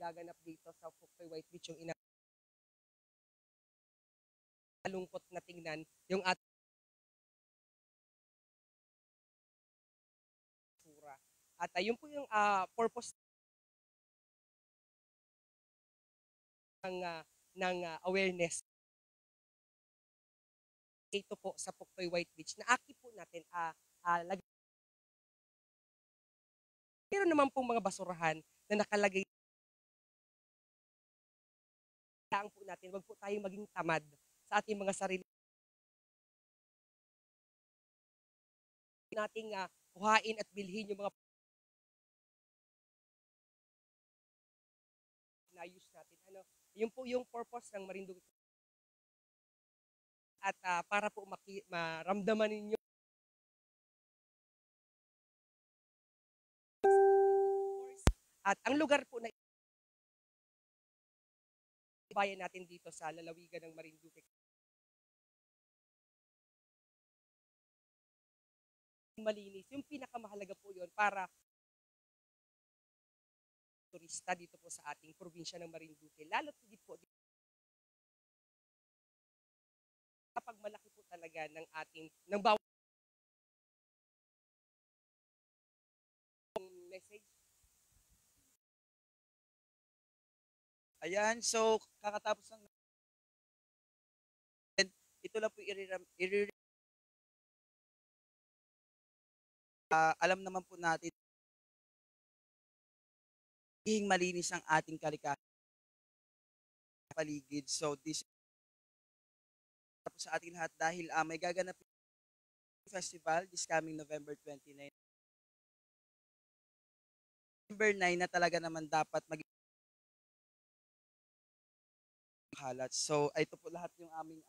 gaganap dito sa Puktoy White Beach yung inalungkot na tingnan yung at at yun po yung purpose ng awareness dito po sa Puktoy White Beach na aki po natin pero naman pong mga basurahan na nakalagay lang po natin, wag po tayong maging tamad sa ating mga sarili nating kuhain at bilhin yung mga na-use natin. Yun po yung purpose ng Marinduque. At para po maramdaman ninyo at ang lugar po na bayan natin dito sa lalawigan ng Marinduque. Malinis. Yung pinakamahalaga po yun para turista dito po sa ating probinsya ng Marinduque. Lalo't higit po kapag malaki po talaga ng bawat message. Ayan, so kakatapos ng ito lang po alam naman po natin hing malinis ang ating kalikasan paligid. So this sa ating lahat dahil may gaganap festival this coming November 29. November 9 na talaga naman dapat halat. So ito po lahat yung aming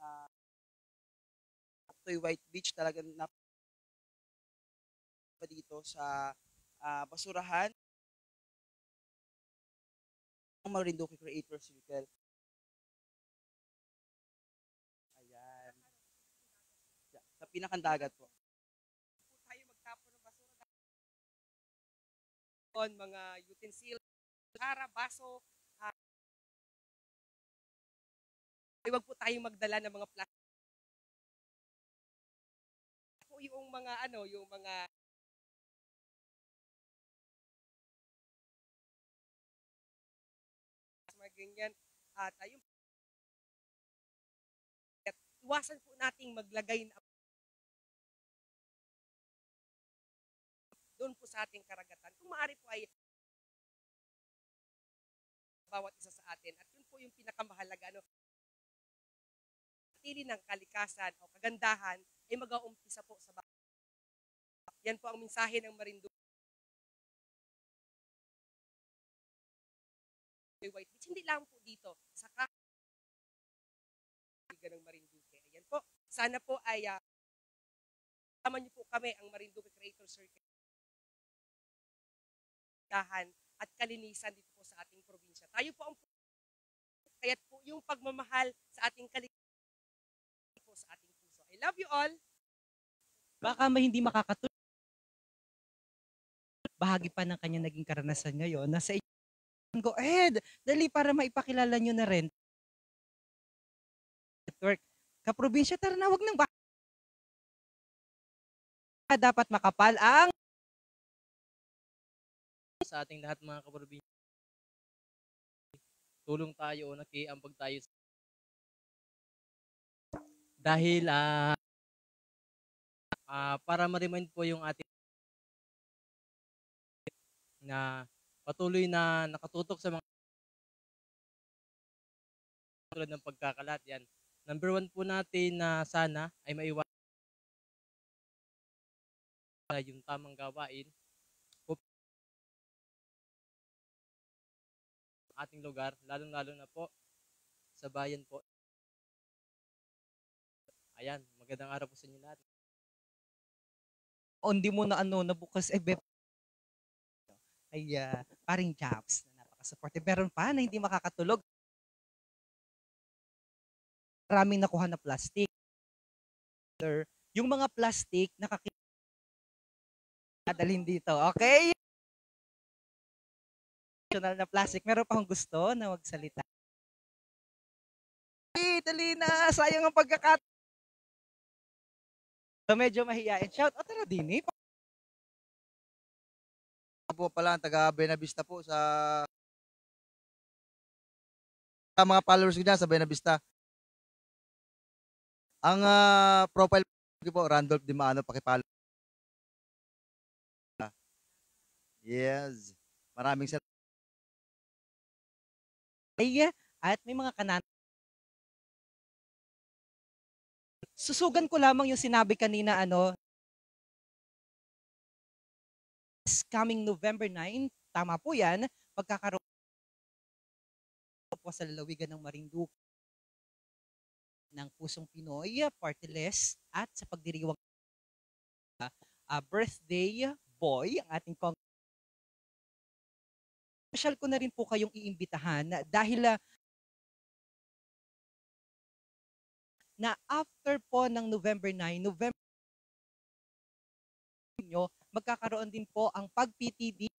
Puktoy White Beach talagang dito sa basurahan ng Marinduque Creator Circle. Ayan. Sa pinakandagat po. Tayo magtapon ng basura. Mga utensils, baso, huwag po tayong magdala ng mga plastic. Po yung mga yung mga ganyan at iwasan po nating maglagay na doon po sa ating karagatan. Kung maaari po ay bawat isa sa atin at yun po yung pinakamahalaga tili ng kalikasan o kagandahan ay mag-aumpisa po sa bawat. Yan po ang mensahe ng Marinduque White Beach. Hindi lang po dito sa ng Marinduque. Ayan po. Sana po ay tama niyo po kami ang Marinduque Creator Circle at kalinisan dito po sa ating probinsya. Tayo po ang kaya't po yung pagmamahal sa ating kalikasan po sa ating puso. I love you all. Baka may hindi makakatulog. Bahagi pa ng kanya naging karanasan ngayon. Nasa go ahead. Dali para maipakilala nyo na rin. Network. Kaprobinsya, tara na, wag nang dapat makapal ang sa ating lahat mga kaprobinsya. Tulong tayo o nakiambag tayo dahil para ma-remind po yung ating na patuloy na nakatutok sa mga tulad ng pagkakalat yan. Number 1 po natin na sana ay maiwasan yung tamang gawain ating lugar, lalong-lalo na po sa bayan po. Ayan, magandang araw po sa inyo lahat. Hindi mo na nabukas ay paring Japs na napaka-supportive. Meron pa na hindi makakatulog. Maraming nakuha na plastic. Yung mga plastic nakadalhin dito. Okay? Na plastic. Meron pa akong gusto na magsalita. Dali na. Sayang ang pagkakat. So, medyo mahiyain. Shout out na din eh. Po pala taga Buenavista po sa mga followers ko dyan sa Buenavista. Ang profile ko po, Randolph Dimano, pakipalo. Yes. Maraming salamat. At may mga kanan. Susugan ko lamang yung sinabi kanina coming November 9, tama po yan, magkakaroon po sa lalawigan ng Marinduque ng Pusong Pinoy, Party List, at sa pagdiriwang birthday boy, ang ating special ko na rin po kayong iimbitahan dahil na after po ng November 9, magkakaroon din po ang pag-PTD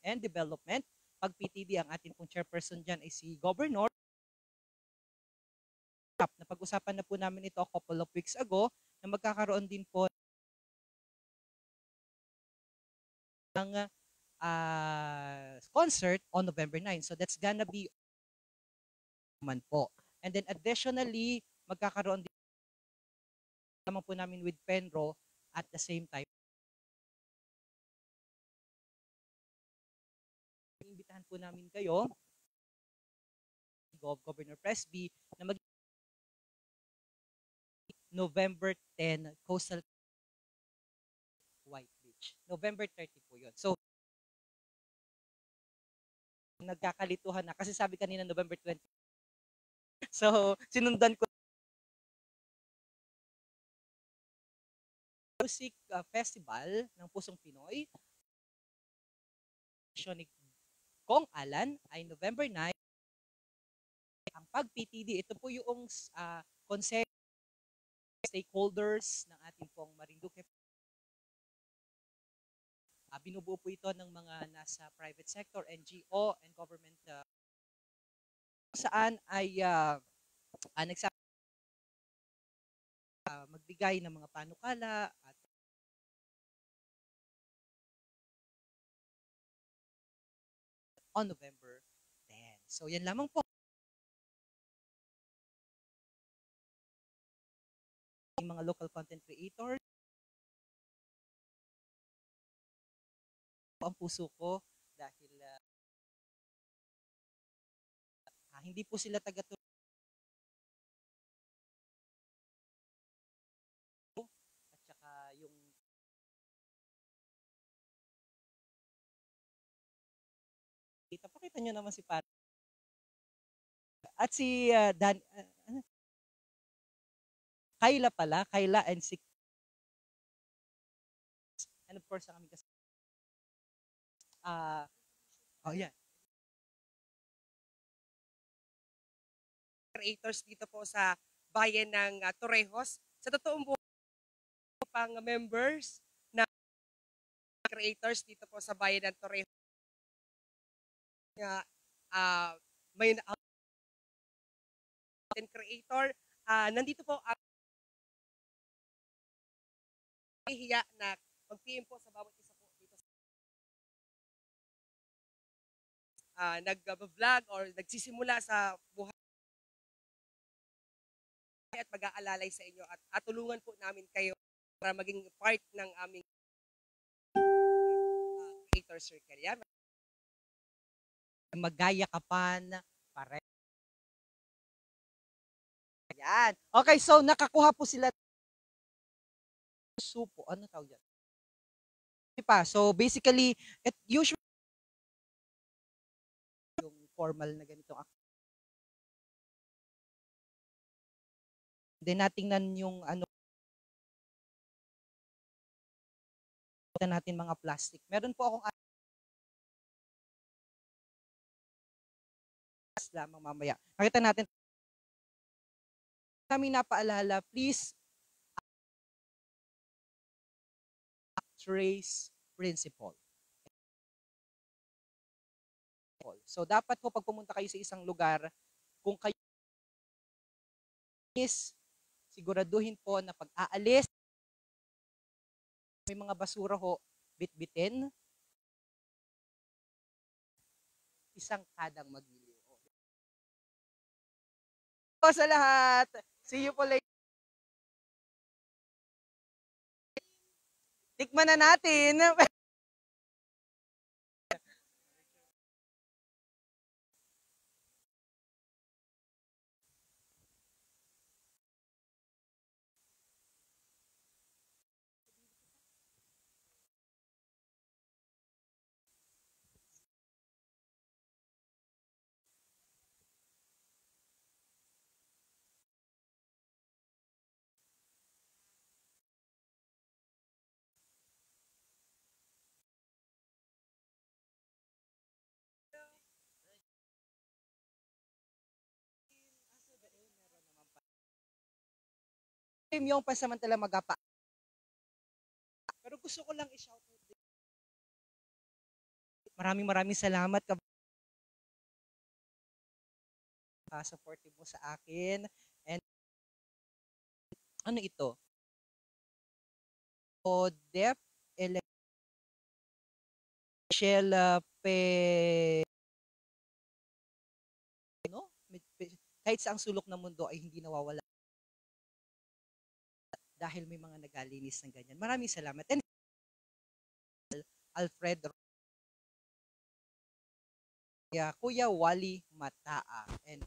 and Development. Pag-PTD, ang ating pong chairperson dyan ay si Governor. Napag-usapan na po namin ito a couple of weeks ago na magkakaroon din po ng concert on November 9. So that's gonna be man po. And then additionally, magkakaroon din naman po namin with Penro at the same time. Imbitahan po namin kayo, Governor Presby, na mag November 10, Coastal White Beach. November 30 po yun. So, nagkakalituhan na. Kasi sabi kanina November 20. So, sinundan ko Music Festival ng Pusong Pinoy. Ni Kong Alan ay November 9. Ang pag-PTD, ito po yung concept stakeholders ng ating pong Marinduque. Binubuo po ito ng mga nasa private sector, NGO, and government saan ay magbigay ng mga panukala at on November 10. So yan lamang po. Yung mga local content creators, ang puso ko dahil hindi po sila at saka yung pakita nyo naman si Pat at si Dan Kayla pala, Kayla and si and of course ang aming kasama yeah. Creators dito po sa bayan ng Torrejos. Sa totoong buhay pang members na creators dito po sa bayan ng Torrejos. May content creator. Nandito po ang hiya na mag-PM po sa bawat isa po dito. Nag-vlog or nagsisimula sa buhay at mag-aalalay sa inyo at tulungan po namin kayo para maging part ng aming creator circle. Yan. Magayakapan pare. Yan. Okay, so nakakuha po sila supo. Ano tawag yan? So basically, it usually formal na ganitong Then natingnan yung natin mga plastic. Meron po akong lamang mamaya. Nakita natin kami napaalala, please trace principle. So dapat po pag pumunta kayo sa isang lugar, kung kayo siguraduhin po na pag-aalis may mga basura ho, bitbitin isang kadang magiliw. Sa lahat. See you po later. Tikman na natin. Yung pansamantala magapa. Pero gusto ko lang i-shout out. Maraming salamat supportive mo sa akin. And ano ito? O Dep Michelle no? Kahit sa ang sulok ng mundo ay hindi nawawala dahil may mga nagalinis ng ganyan. Maraming salamat. And Alfred Kuya Wally Mataa and